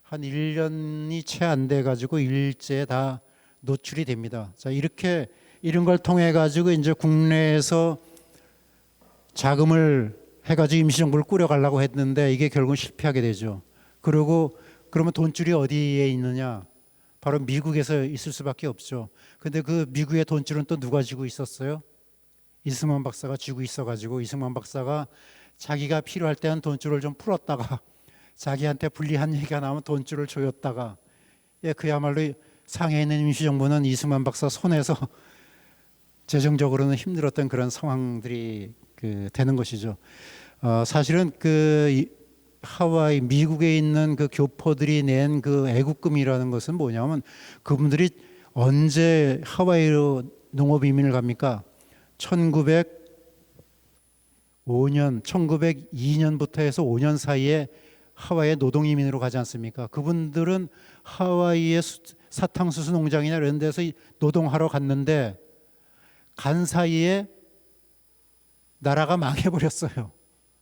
한 1년이 채 안 돼 가지고 일제에 다 노출이 됩니다. 자, 이렇게 이런 걸 통해 가지고 이제 국내에서 자금을 해 가지고 임시정부를 꾸려가려고 했는데 이게 결국은 실패하게 되죠. 그리고 그러면 돈줄이 어디에 있느냐? 바로 미국에서 있을 수밖에 없죠. 근데 그 미국의 돈줄은 또 누가 쥐고 있었어요? 이승만 박사가 쥐고 있어가지고, 이승만 박사가 자기가 필요할 때는 돈줄을 좀 풀었다가 자기한테 불리한 얘기가 나오면 돈줄을 조였다가, 그야말로 상해에 있는 임시정부는 이승만 박사 손에서 재정적으로는 힘들었던 그런 상황들이 되는 것이죠. 사실은 하와이 미국에 있는 그 교포들이 낸 그 애국금이라는 것은 뭐냐면, 그분들이 언제 하와이로 농업 이민을 갑니까? 1902년부터 해서 5년 사이에 하와이에 노동 이민으로 가지 않습니까? 그분들은 하와이의 사탕수수 농장이나 이런 데서 노동하러 갔는데 간 사이에 나라가 망해버렸어요.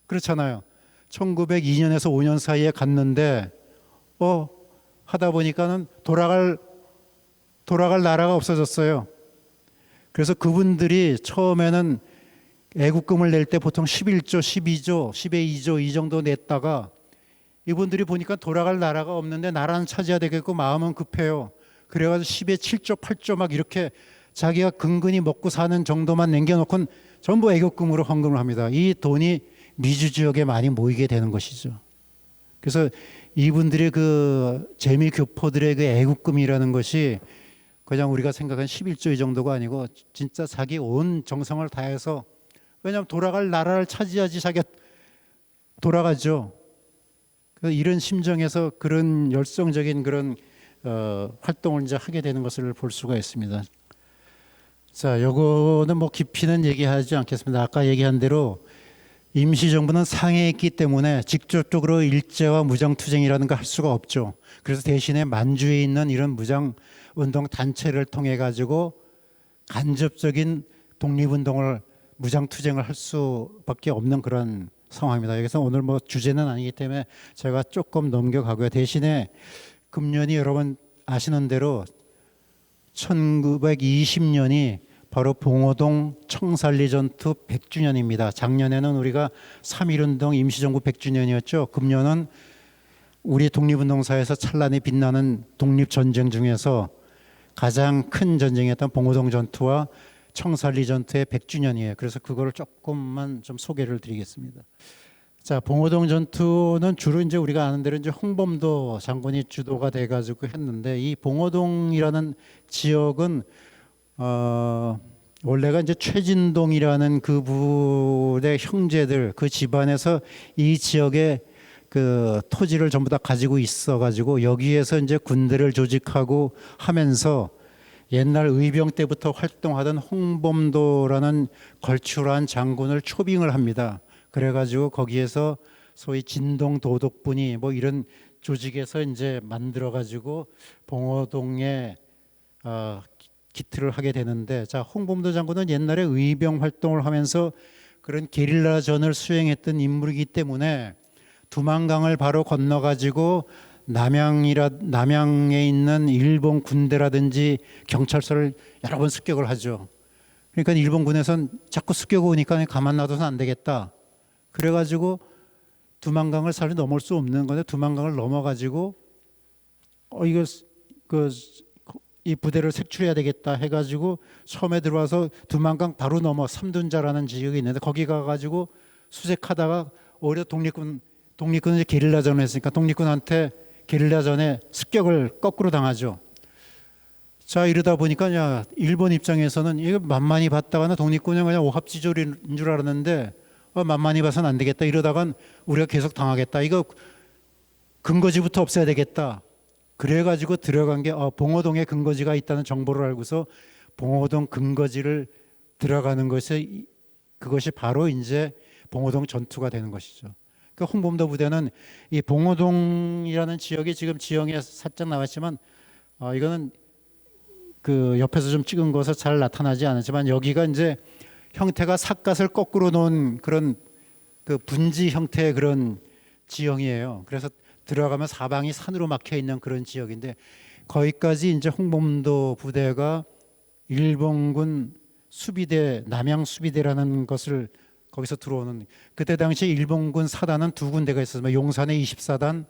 그렇잖아요. 1902년에서 5년 사이에 갔는데 하다 보니까는 돌아갈 나라가 없어졌어요. 그래서 그분들이 처음에는 애국금을 낼 때 보통 11조, 12조, 10의 2조 이 정도 냈다가 이분들이 보니까 돌아갈 나라가 없는데 나라는 차지해야 되겠고 마음은 급해요. 그래가지고 10의 7조, 8조 막 이렇게 자기가 근근히 먹고 사는 정도만 남겨놓고는 전부 애국금으로 헌금을 합니다. 이 돈이 미주 지역에 많이 모이게 되는 것이죠. 그래서 이분들의 그 재미 교포들의 그 애국금이라는 것이 그냥 우리가 생각한 11조 이 정도가 아니고 진짜 자기 온 정성을 다해서, 왜냐하면 돌아갈 나라를 차지하지 자기가 돌아가죠. 그래서 이런 심정에서 그런 열성적인 그런 활동을 이제 하게 되는 것을 볼 수가 있습니다. 자, 요거는 뭐 깊이는 얘기하지 않겠습니다. 아까 얘기한 대로 임시정부는 상해에 있기 때문에 직접적으로 일제와 무장투쟁이라는 거 할 수가 없죠. 그래서 대신에 만주에 있는 이런 무장운동 단체를 통해 가지고 간접적인 독립운동을, 무장투쟁을 할 수밖에 없는 그런 상황입니다. 여기서 오늘 뭐 주제는 아니기 때문에 제가 조금 넘겨가고요. 대신에 금년이 여러분 아시는 대로 1920년이 바로 봉오동 청산리 전투 100주년입니다. 작년에는 우리가 3.1운동 임시정부 100주년이었죠. 금년은 우리 독립운동사에서 찬란히 빛나는 독립전쟁 중에서 가장 큰 전쟁이었던 봉오동 전투와 청산리 전투의 100주년이에요. 그래서 그거를 조금만 좀 소개를 드리겠습니다. 자, 봉오동 전투는 주로 이제 우리가 아는 대로 이제 홍범도 장군이 주도가 돼가지고 했는데, 이 봉오동이라는 지역은 원래가 이제 최진동이라는 그분의 형제들, 그 집안에서 이 지역에 그 토지를 전부 다 가지고 있어가지고 여기에서 이제 군대를 조직하고 하면서 옛날 의병 때부터 활동하던 홍범도라는 걸출한 장군을 초빙을 합니다. 그래가지고 거기에서 소위 진동 도독분이 뭐 이런 조직에서 이제 만들어가지고 봉오동에 기틀을 하게 되는데, 자, 홍범도 장군은 옛날에 의병 활동을 하면서 그런 게릴라전을 수행했던 인물이기 때문에 두만강을 바로 건너가지고 남양에 있는 일본 군대라든지 경찰서를 여러 번 습격을 하죠. 그러니까 일본군에선 자꾸 습격 오니까 가만 놔둬서는 안 되겠다. 그래가지고 두만강을 사실 넘을 수 없는 건데 두만강을 넘어가지고 이거 그 이 부대를 색출해야 되겠다 해가지고 처음에 들어와서 두만강 바로 넘어 삼둔자라는 지역이 있는데 거기 가가지고 수색하다가 오히려 독립군은 이제 게릴라전을 했으니까 독립군한테 게릴라전에 습격을 거꾸로 당하죠. 자, 이러다 보니까 야, 일본 입장에서는 이거 만만히 봤다가는 독립군이 그냥 오합지졸인 줄 알았는데 만만히 봐서는 안 되겠다. 이러다간 우리가 계속 당하겠다. 이거 근거지부터 없애야 되겠다. 그래가지고 들어간 게 봉오동에 근거지가 있다는 정보를 알고서 봉오동 근거지를 들어가는 것이 그것이 바로 이제 봉오동 전투가 되는 것이죠. 그러니까 홍범도 부대는 이 봉오동이라는 지역이 지금 지형에 살짝 나왔지만 이거는 그 옆에서 좀 찍은 것은 잘 나타나지 않았지만 여기가 이제 형태가 삿갓을 거꾸로 놓은 그런 그 분지 형태의 그런 지형이에요. 그래서 들어가면 사방이 산으로 막혀 있는 그런 지역인데 거기까지 이제 홍범도 부대가 일본군 수비대 남양 수비대라는 것을 거기서 들어오는 그때 당시 일본군 사단은 두 군데가 있었어요. 용산의 20사단,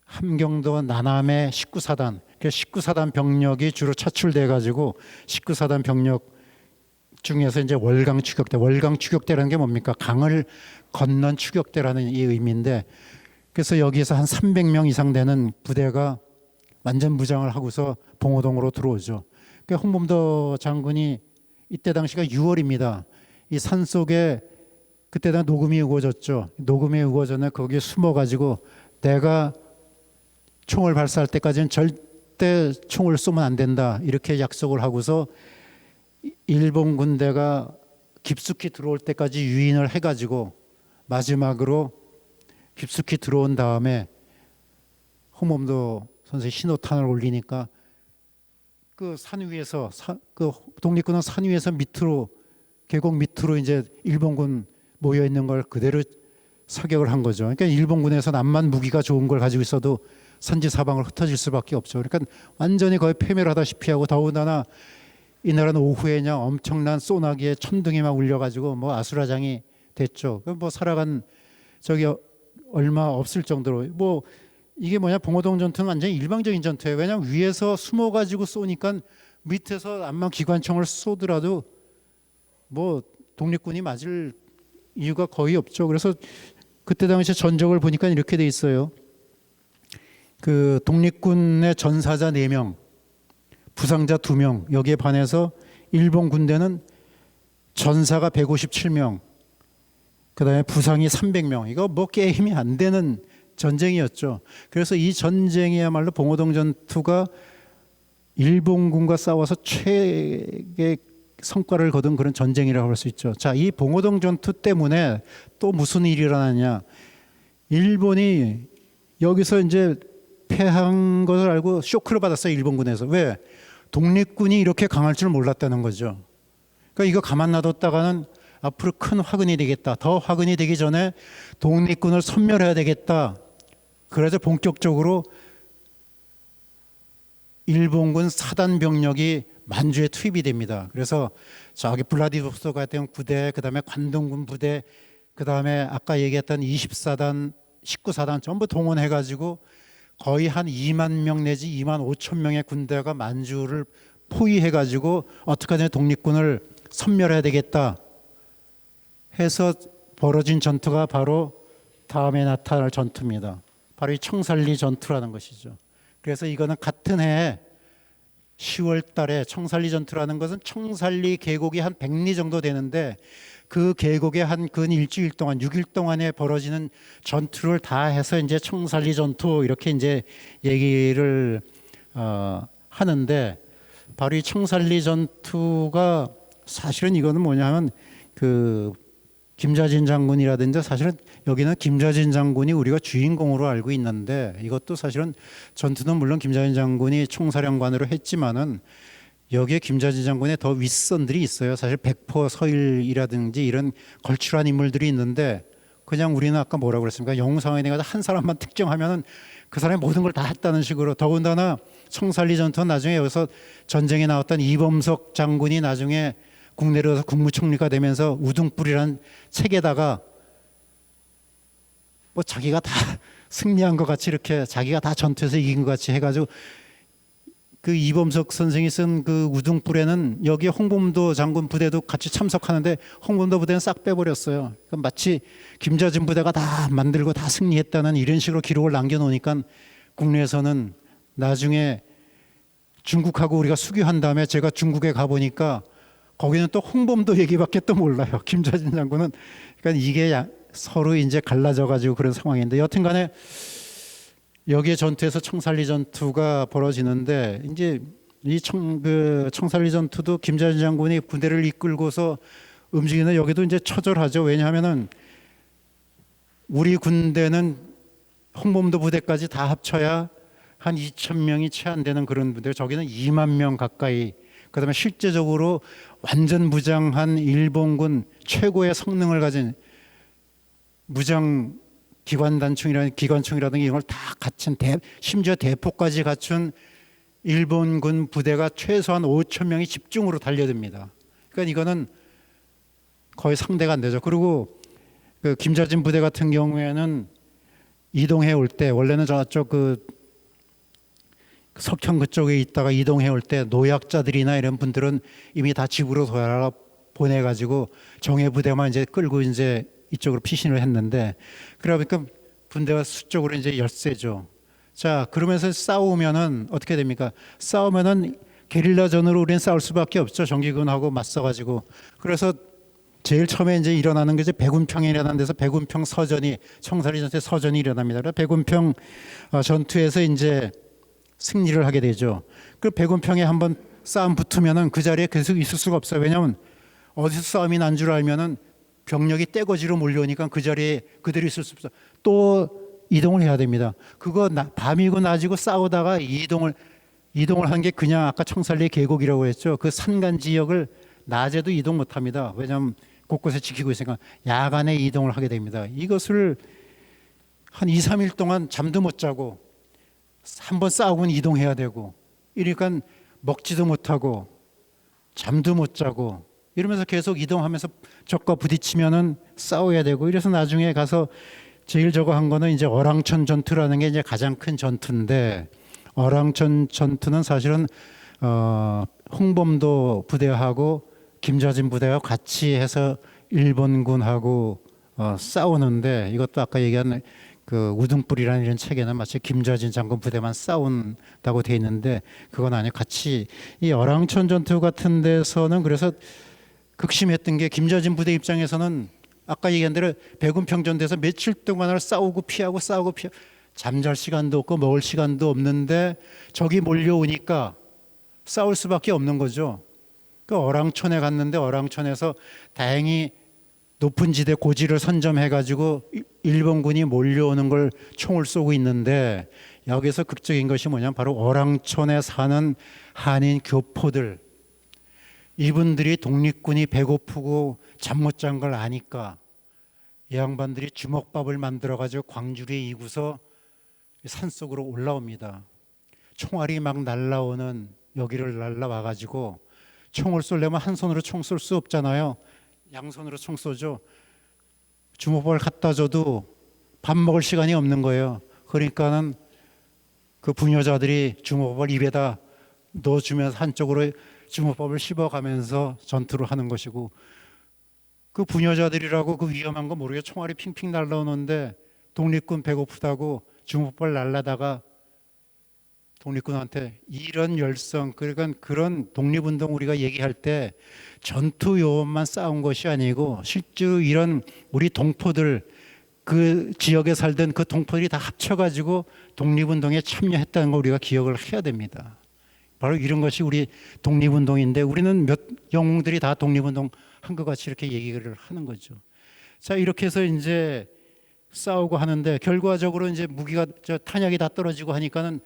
함경도 나남의 19사단. 그 19사단 병력이 주로 차출돼 가지고 19사단 병력 중에서 이제 월강 추격대라는 게 뭡니까? 강을 건넌 추격대라는 이 의미인데 그래서 여기서 한 300명 이상 되는 부대가 완전 무장을 하고서 봉오동으로 들어오죠. 그러니까 홍범도 장군이 이때 당시가 6월입니다. 이 산 속에 그때 다 녹음이 우거졌죠. 녹음이 우거졌는데 거기에 숨어가지고 내가 총을 발사할 때까지는 절대 총을 쏘면 안 된다. 이렇게 약속을 하고서 일본 군대가 깊숙이 들어올 때까지 유인을 해가지고 마지막으로 깊숙이 들어온 다음에 홍범도 선수의 신호탄을 올리니까 그 산 위에서 그 독립군은 산 위에서 밑으로 계곡 밑으로 이제 일본군 모여 있는 걸 그대로 사격을 한 거죠. 그러니까 일본군에서는 암만 무기가 좋은 걸 가지고 있어도 선지 사방을 흩어질 수밖에 없죠. 그러니까 완전히 거의 패멸하다시피 하고 더군다나 이 나라는 오후에 그냥 엄청난 소나기에 천둥이 막 울려가지고 뭐 아수라장이 됐죠. 뭐 살아간 저기 얼마 없을 정도로 뭐 이게 뭐냐 봉오동 전투는 완전히 일방적인 전투예요. 왜냐하면 위에서 숨어가지고 쏘니까 밑에서 암만 기관총을 쏘더라도 뭐 독립군이 맞을 이유가 거의 없죠. 그래서 그때 당시 전적을 보니까 이렇게 돼 있어요. 그 독립군의 전사자 4명, 부상자 2명 여기에 반해서 일본 군대는 전사가 157명, 그다음에 부상이 300명. 이거 뭐 게임이 안 되는 전쟁이었죠. 그래서 이 전쟁이야말로 봉오동 전투가 일본군과 싸워서 최의 성과를 거둔 그런 전쟁이라고 할 수 있죠. 자, 이 봉오동 전투 때문에 또 무슨 일이 일어나냐? 일본이 여기서 이제 패한 것을 알고 쇼크를 받았어요. 일본군에서. 왜? 독립군이 이렇게 강할 줄 몰랐다는 거죠. 그러니까 이거 가만 놔뒀다가는 앞으로 큰 화근이 되겠다. 더 화근이 되기 전에 독립군을 섬멸해야 되겠다. 그래서 본격적으로 일본군 사단 병력이 만주에 투입이 됩니다. 그래서 저기 블라디보스토크 같은 부대, 그다음에 관동군 부대, 그다음에 아까 얘기했던 20사단, 19사단 전부 동원해가지고 거의 한 2만 명 내지 2만 5천 명의 군대가 만주를 포위해가지고 어떻게 하든 독립군을 섬멸해야 되겠다 해서 벌어진 전투가 바로 다음에 나타날 전투입니다. 바로 이 청살리 전투라는 것이죠. 그래서 이거는 같은 해에 10월 달에 청살리 전투라는 것은 청살리 계곡이 한 100리 정도 되는데 그 계곡에 한 근 일주일 동안 6일 동안에 벌어지는 전투를 다 해서 이제 청살리 전투 이렇게 이제 얘기를 하는데 바로 이 청살리 전투가 사실은 이거는 뭐냐면 그 김자진 장군이라든지 사실은 여기는 김자진 장군이 우리가 주인공으로 알고 있는데 이것도 사실은 전투는 물론 김자진 장군이 총사령관으로 했지만은 여기에 김자진 장군의 더 윗선들이 있어요. 사실 백포 서일이라든지 이런 걸출한 인물들이 있는데 그냥 우리는 아까 뭐라고 그랬습니까? 영웅 상황에 대해서 한 사람만 특정하면은 그 사람이 모든 걸 다 했다는 식으로 더군다나 청살리 전투는 나중에 여기서 전쟁에 나왔던 이범석 장군이 나중에 국내로서 국무총리가 되면서 우등불이라는 책에다가 뭐 자기가 다 승리한 것 같이 이렇게 자기가 다 전투에서 이긴 것 같이 해가지고 그 이범석 선생이 쓴 그 우등불에는 여기 홍범도 장군 부대도 같이 참석하는데 홍범도 부대는 싹 빼버렸어요. 그러니까 마치 김자진 부대가 다 만들고 다 승리했다는 이런 식으로 기록을 남겨놓으니까 국내에서는 나중에 중국하고 우리가 수교한 다음에 제가 중국에 가보니까 거기는 또 홍범도 얘기밖에 또 몰라요. 김자진 장군은. 그러니까 이게 서로 이제 갈라져 가지고 그런 상황인데 여튼간에 여기에 전투에서 청살리 전투가 벌어지는데 이제 이 청살리 전투도 김자진 장군이 부대를 이끌고서 움직이는 여기도 이제 처절하죠. 왜냐하면은 우리 군대는 홍범도 부대까지 다 합쳐야 한 2,000명이 채 안 되는 그런 부대, 저기는 2만 명 가까이. 그다음에 실제적으로 완전 무장한 일본군 최고의 성능을 가진 무장 기관총이라든가 이런 걸 다 갖춘 심지어 대포까지 갖춘 일본군 부대가 최소한 5,000명이 집중으로 달려듭니다. 그러니까 이거는 거의 상대가 안 되죠. 그리고 그 김자진 부대 같은 경우에는 이동해 올 때 원래는 저쪽 그 석형 그쪽에 있다가 이동해 올 때 노약자들이나 이런 분들은 이미 다 집으로 돌아 보내가지고 정예 부대만 이제 끌고 이제 이쪽으로 피신을 했는데 그러니까 분대가 수적으로 이제 열세죠. 자, 그러면서 싸우면은 어떻게 됩니까? 싸우면은 게릴라전으로 우리는 싸울 수밖에 없죠. 정규군하고 맞서가지고. 그래서 제일 처음에 이제 일어나는 게 이제 백운평이라는 데서 백운평 서전이 청살리 전투 서전이 일어납니다. 그래서 백운평 전투에서 이제 승리를 하게 되죠. 그 백운평에 한번 싸움 붙으면은 그 자리에 계속 있을 수가 없어요. 왜냐하면 어디서 싸움이 난 줄 알면은 병력이 떼거지로 몰려오니까 그 자리에 그대로 있을 수 없어. 또 이동을 해야 됩니다. 그거 밤이고 낮이고 싸우다가 이동을 한 게 그냥 아까 청살리 계곡이라고 했죠. 그 산간 지역을 낮에도 이동 못 합니다. 왜냐하면 곳곳에 지키고 있으니까 야간에 이동을 하게 됩니다. 이것을 한 2, 3일 동안 잠도 못 자고 한번 싸우고는 이동해야 되고 이러니까 먹지도 못하고 잠도 못 자고 이러면서 계속 이동하면서 적과 부딪히면은 싸워야 되고 이래서 나중에 가서 제일 저거 한 거는 이제 어랑천 전투라는 게 이제 가장 큰 전투인데 어랑천 전투는 사실은 홍범도 부대하고 김자진 부대가 같이 해서 일본군하고 싸우는데 이것도 아까 얘기한 그 우등불이라는 이런 책에는 마치 김자진 장군 부대만 싸운다고 돼 있는데 그건 아니에요. 같이 이 어랑천 전투 같은 데서는 그래서 극심했던 게 김자진 부대 입장에서는 아까 얘기한 대로 백운평전대에서 며칠 동안을 싸우고 피하고 잠잘 시간도 없고 먹을 시간도 없는데 적이 몰려오니까 싸울 수밖에 없는 거죠. 그 어랑천에 갔는데 어랑천에서 다행히 높은 지대 고지를 선점해가지고 일본군이 몰려오는 걸 총을 쏘고 있는데 여기서 극적인 것이 뭐냐면 바로 어랑천에 사는 한인 교포들 이분들이 독립군이 배고프고 잠 못 잔 걸 아니까 이 양반들이 주먹밥을 만들어가지고 광주리에 이고서 산속으로 올라옵니다. 총알이 막 날라오는 여기를 날라와가지고 총을 쏘려면 한 손으로 총 쏠 수 없잖아요. 양손으로 총 쏘죠. 주먹밥을 갖다 줘도 밥 먹을 시간이 없는 거예요. 그러니까는 그 부녀자들이 주먹밥을 입에다 넣어주면서 한쪽으로 주먹밥을 씹어가면서 전투를 하는 것이고 그 부녀자들이라고 그 위험한 거 모르게 총알이 핑핑 날라오는데 독립군 배고프다고 주먹밥을 날라다가 독립군한테 이런 열성 그러니까 그런 독립운동 우리가 얘기할 때 전투 요원만 싸운 것이 아니고 실제로 이런 우리 동포들 그 지역에 살던 그 동포들이 다 합쳐가지고 독립운동에 참여했다는 걸 우리가 기억을 해야 됩니다. 바로 이런 것이 우리 독립운동인데 우리는 몇 영웅들이 다 독립운동 한 것 같이 이렇게 얘기를 하는 거죠. 자 이렇게 해서 이제 싸우고 하는데 결과적으로 이제 무기가 탄약이 다 떨어지고 하니까는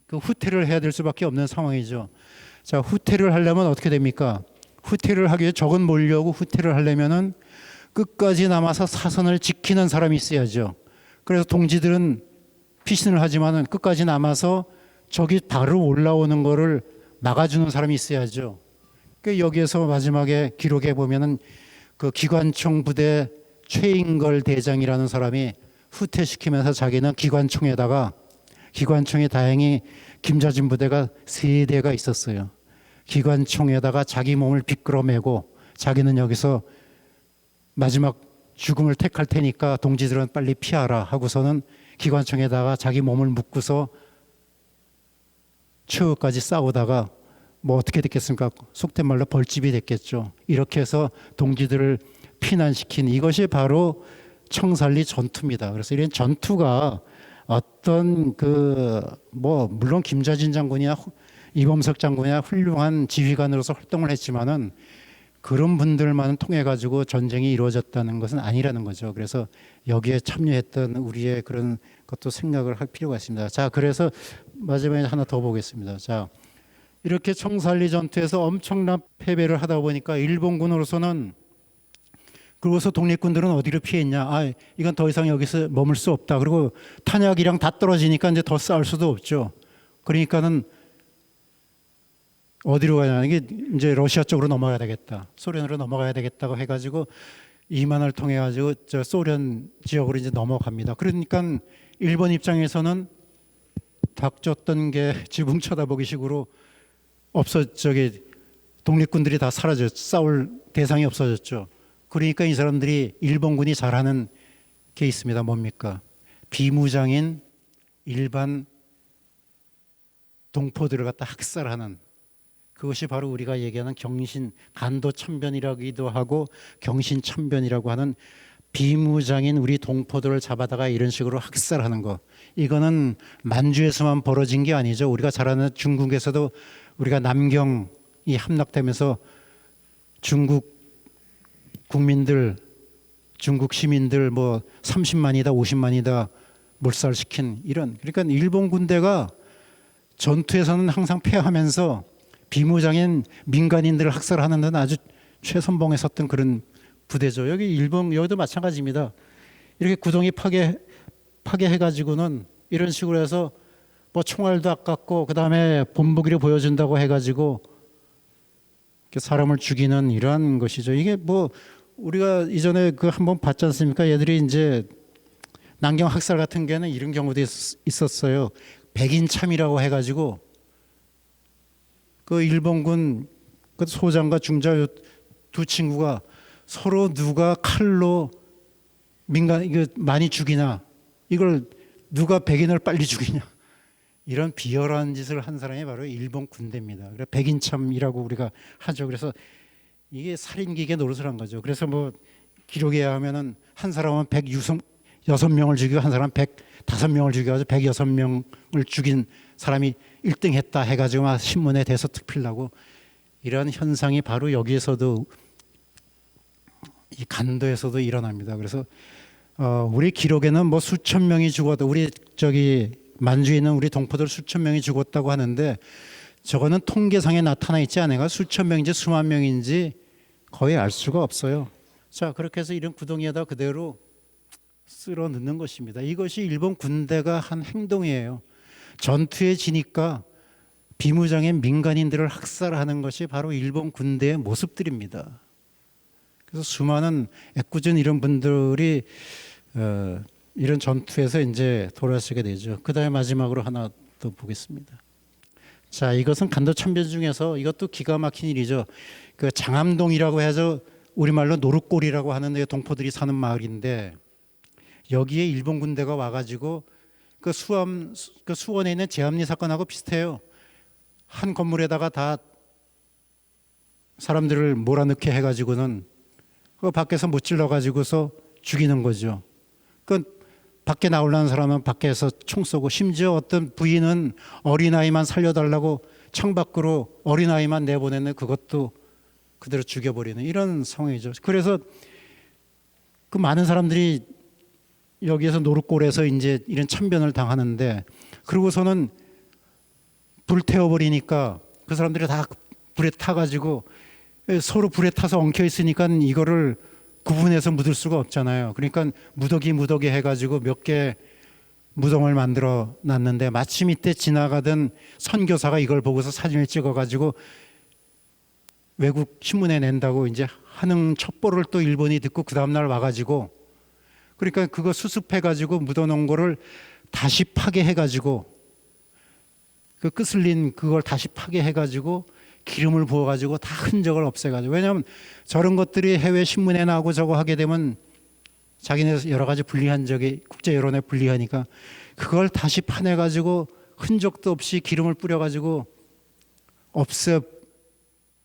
그 후퇴를 해야 될 수밖에 없는 상황이죠. 자 후퇴를 하려면 어떻게 됩니까? 후퇴를 하기 위해 적은 몰려오고 후퇴를 하려면은 끝까지 남아서 사선을 지키는 사람이 있어야죠. 그래서 동지들은 피신을 하지만은 끝까지 남아서 적이 바로 올라오는 거를 막아주는 사람이 있어야죠. 그러니까 여기에서 마지막에 기록해 보면은 그 기관총 부대 최인걸 대장이라는 사람이 후퇴시키면서 자기는 기관총에 다행히 김자진 부대가 3대가 있었어요. 기관총에다가 자기 몸을 비끌어매고 자기는 여기서 마지막 죽음을 택할 테니까 동지들은 빨리 피하라 하고서는 기관총에다가 자기 몸을 묶고서 최후까지 싸우다가 뭐 어떻게 됐겠습니까? 속된 말로 벌집이 됐겠죠. 이렇게 해서 동지들을 피난시킨 이것이 바로 청산리 전투입니다. 그래서 이런 전투가 어떤 물론 김자진 장군이나 이범석 장군이나 훌륭한 지휘관으로서 활동을 했지만은 그런 분들만 통해 가지고 전쟁이 이루어졌다는 것은 아니라는 거죠. 그래서 여기에 참여했던 우리의 그런 것도 생각을 할 필요가 있습니다. 자, 그래서 마지막에 하나 더 보겠습니다. 자, 이렇게 청산리 전투에서 엄청난 패배를 하다 보니까 일본군으로서는 그러고서 독립군들은 어디로 피했냐? 이건 더 이상 여기서 머물 수 없다. 그리고 탄약이랑 다 떨어지니까 이제 더 싸울 수도 없죠. 그러니까는 어디로 가냐? 이게 이제 러시아 쪽으로 넘어가야 되겠다. 소련으로 넘어가야 되겠다고 해가지고 이만을 통해 가지고 저 소련 지역으로 이제 넘어갑니다. 그러니까 일본 입장에서는 닥쳤던 게 지붕 쳐다보기 식으로 독립군들이 다 사라졌죠. 싸울 대상이 없어졌죠. 그러니까 이 사람들이 일본군이 잘하는 게 있습니다. 뭡니까? 비무장인 일반 동포들을 갖다 학살하는 그것이 바로 우리가 얘기하는 간도천변이라기도 하고 경신천변이라고 하는 비무장인 우리 동포들을 잡아다가 이런 식으로 학살하는 거. 이거는 만주에서만 벌어진 게 아니죠. 우리가 잘 아는 중국에서도 우리가 남경이 함락되면서 중국 국민들, 중국 시민들 30만이다 50만이다 몰살시킨 이런. 그러니까 일본 군대가 전투에서는 항상 패하면서 비무장인 민간인들을 학살하는 데는 아주 최선봉에 섰던 그런 부대죠. 여기도 마찬가지입니다. 이렇게 구덩이 파괴해가지고는 이런 식으로 해서 총알도 아깝고 그 다음에 본보기를 보여준다고 해가지고 사람을 죽이는 이러한 것이죠. 이게 우리가 이전에 한번 봤지 않습니까? 얘들이 이제 난경 학살 같은 경우는 이런 경우도 있었어요. 백인참이라고 해가지고 그 일본군 그 소장과 중자 두 친구가 서로 누가 칼로 많이 죽이나 이걸 누가 백인을 빨리 죽이냐 이런 비열한 짓을 한 사람이 바로 일본 군대입니다. 그래서 백인참이라고 우리가 하죠. 그래서 이게 살인기계 노릇을 한 거죠. 그래서 기록에 의하면은 한 사람은 106명을 죽이고 한 사람은 105명을 죽여가지고 106명을 죽인 사람이 1등 했다 해가지고 막 신문에 대서특필나고 이런 현상이 바로 여기에서도 이 간도에서도 일어납니다. 그래서 우리 기록에는 수천 명이 죽었다. 우리 만주에 있는 우리 동포들 수천 명이 죽었다고 하는데 저거는 통계상에 나타나 있지 않아요. 수천 명인지 수만 명인지 거의 알 수가 없어요. 자, 그렇게 해서 이런 구덩이에다 그대로 쓸어 넣는 것입니다. 이것이 일본 군대가 한 행동이에요. 전투에 지니까 비무장인 민간인들을 학살하는 것이 바로 일본 군대의 모습들입니다. 그래서 수많은 애꿎은 이런 분들이 이런 전투에서 이제 돌아서게 되죠. 그다음에 마지막으로 하나 더 보겠습니다. 자, 이것은 간도천변 중에서 이것도 기가 막힌 일이죠. 그 장암동이라고 해서 우리말로 노릇골이라고 하는 동포들이 사는 마을인데 여기에 일본 군대가 와가지고 그 수원에 있는 제암리 사건하고 비슷해요. 한 건물에다가 다 사람들을 몰아넣게 해가지고는 그 밖에서 못질러 가지고서 죽이는 거죠. 그 밖에 나오려는 사람은 밖에서 총 쏘고 심지어 어떤 부인은 어린아이만 살려달라고 창밖으로 어린아이만 내보내는 그것도 그대로 죽여버리는 이런 상황이죠. 그래서 그 많은 사람들이 여기에서 노릇골에서 이제 이런 참변을 당하는데 그러고서는 불태워버리니까 그 사람들이 다 불에 타가지고 서로 불에 타서 엉켜 있으니까 이거를 구분해서 묻을 수가 없잖아요. 그러니까 무더기 해가지고 몇 개 무덤을 만들어 놨는데 마침 이때 지나가던 선교사가 이걸 보고서 사진을 찍어가지고 외국 신문에 낸다고 이제 하는 첩보를 또 일본이 듣고 그 다음날 와가지고 그러니까 그거 수습해 가지고 묻어놓은 거를 다시 파괴해 가지고 그 끄슬린 그걸 다시 파괴해 가지고 기름을 부어 가지고 다 흔적을 없애 가지고, 왜냐하면 저런 것들이 해외 신문에 나오고 저거 하게 되면 자기네 여러 가지 불리한 적이 국제 여론에 불리하니까 그걸 다시 파내 가지고 흔적도 없이 기름을 뿌려 가지고 없애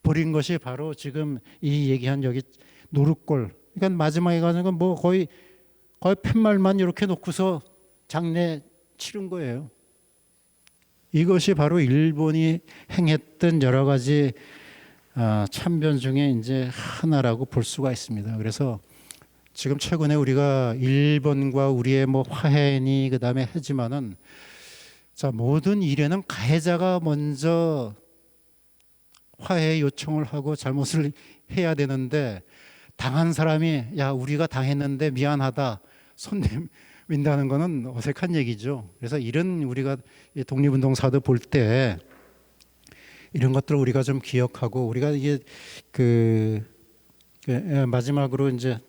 버린 것이 바로 지금 이 얘기한 여기 노릇골. 그러니까 마지막에 가는 건 뭐 거의 팻말만 이렇게 놓고서 장례 치른 거예요. 이것이 바로 일본이 행했던 여러 가지 참변 중에 이제 하나라고 볼 수가 있습니다. 그래서 지금 최근에 우리가 일본과 우리의 뭐 화해니 그다음에 하지만은, 자, 모든 일에는 가해자가 먼저 화해 요청을 하고 잘못을 해야 되는데, 당한 사람이 야 우리가 당했는데 미안하다 손 내민다는 거는 어색한 얘기죠. 그래서 이런 우리가 독립운동사도 볼 때 이런 것들을 우리가 좀 기억하고, 우리가 이게 마지막으로 이제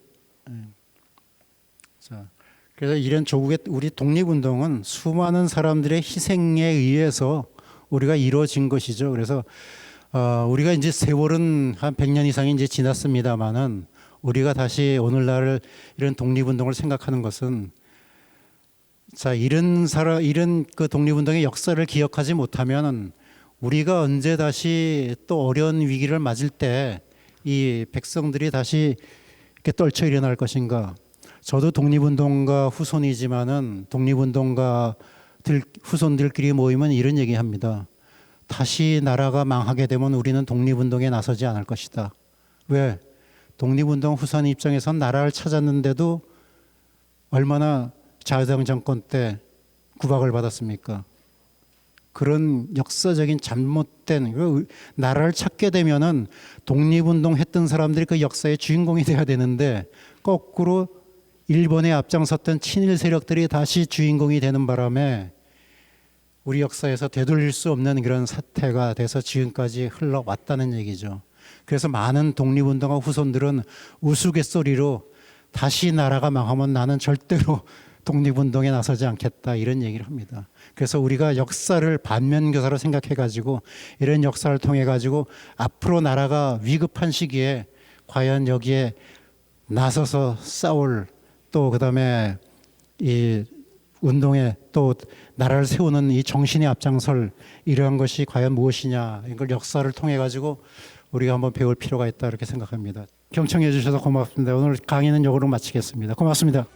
자, 그래서 이런 조국의 우리 독립운동은 수많은 사람들의 희생에 의해서 우리가 이루어진 것이죠. 그래서 우리가 이제 세월은 한 100년 이상이 이제 지났습니다만은, 우리가 다시 오늘날 이런 독립운동을 생각하는 것은, 자, 이런 그 독립운동의 역사를 기억하지 못하면은 우리가 언제 다시 또 어려운 위기를 맞을 때 이 백성들이 다시 이렇게 떨쳐 일어날 것인가. 저도 독립운동가 후손이지만은 독립운동가 후손들끼리 모이면 이런 얘기합니다. 다시 나라가 망하게 되면 우리는 독립운동에 나서지 않을 것이다. 왜? 독립운동 후손 입장에선 나라를 찾았는데도 얼마나 자유당 정권 때 구박을 받았습니까? 그런 역사적인 잘못된 나라를 찾게 되면은 독립운동 했던 사람들이 그 역사의 주인공이 돼야 되는데, 거꾸로 일본에 앞장섰던 친일 세력들이 다시 주인공이 되는 바람에 우리 역사에서 되돌릴 수 없는 그런 사태가 돼서 지금까지 흘러왔다는 얘기죠. 그래서 많은 독립운동가 후손들은 우스갯소리로 다시 나라가 망하면 나는 절대로 독립운동에 나서지 않겠다 이런 얘기를 합니다. 그래서 우리가 역사를 반면교사로 생각해 가지고 이런 역사를 통해 가지고 앞으로 나라가 위급한 시기에 과연 여기에 나서서 싸울, 또 그다음에 이 운동에 또 나라를 세우는 이 정신의 앞장설, 이러한 것이 과연 무엇이냐, 이걸 역사를 통해 가지고 우리가 한번 배울 필요가 있다 이렇게 생각합니다. 경청해 주셔서 고맙습니다. 오늘 강의는 이거로 마치겠습니다. 고맙습니다.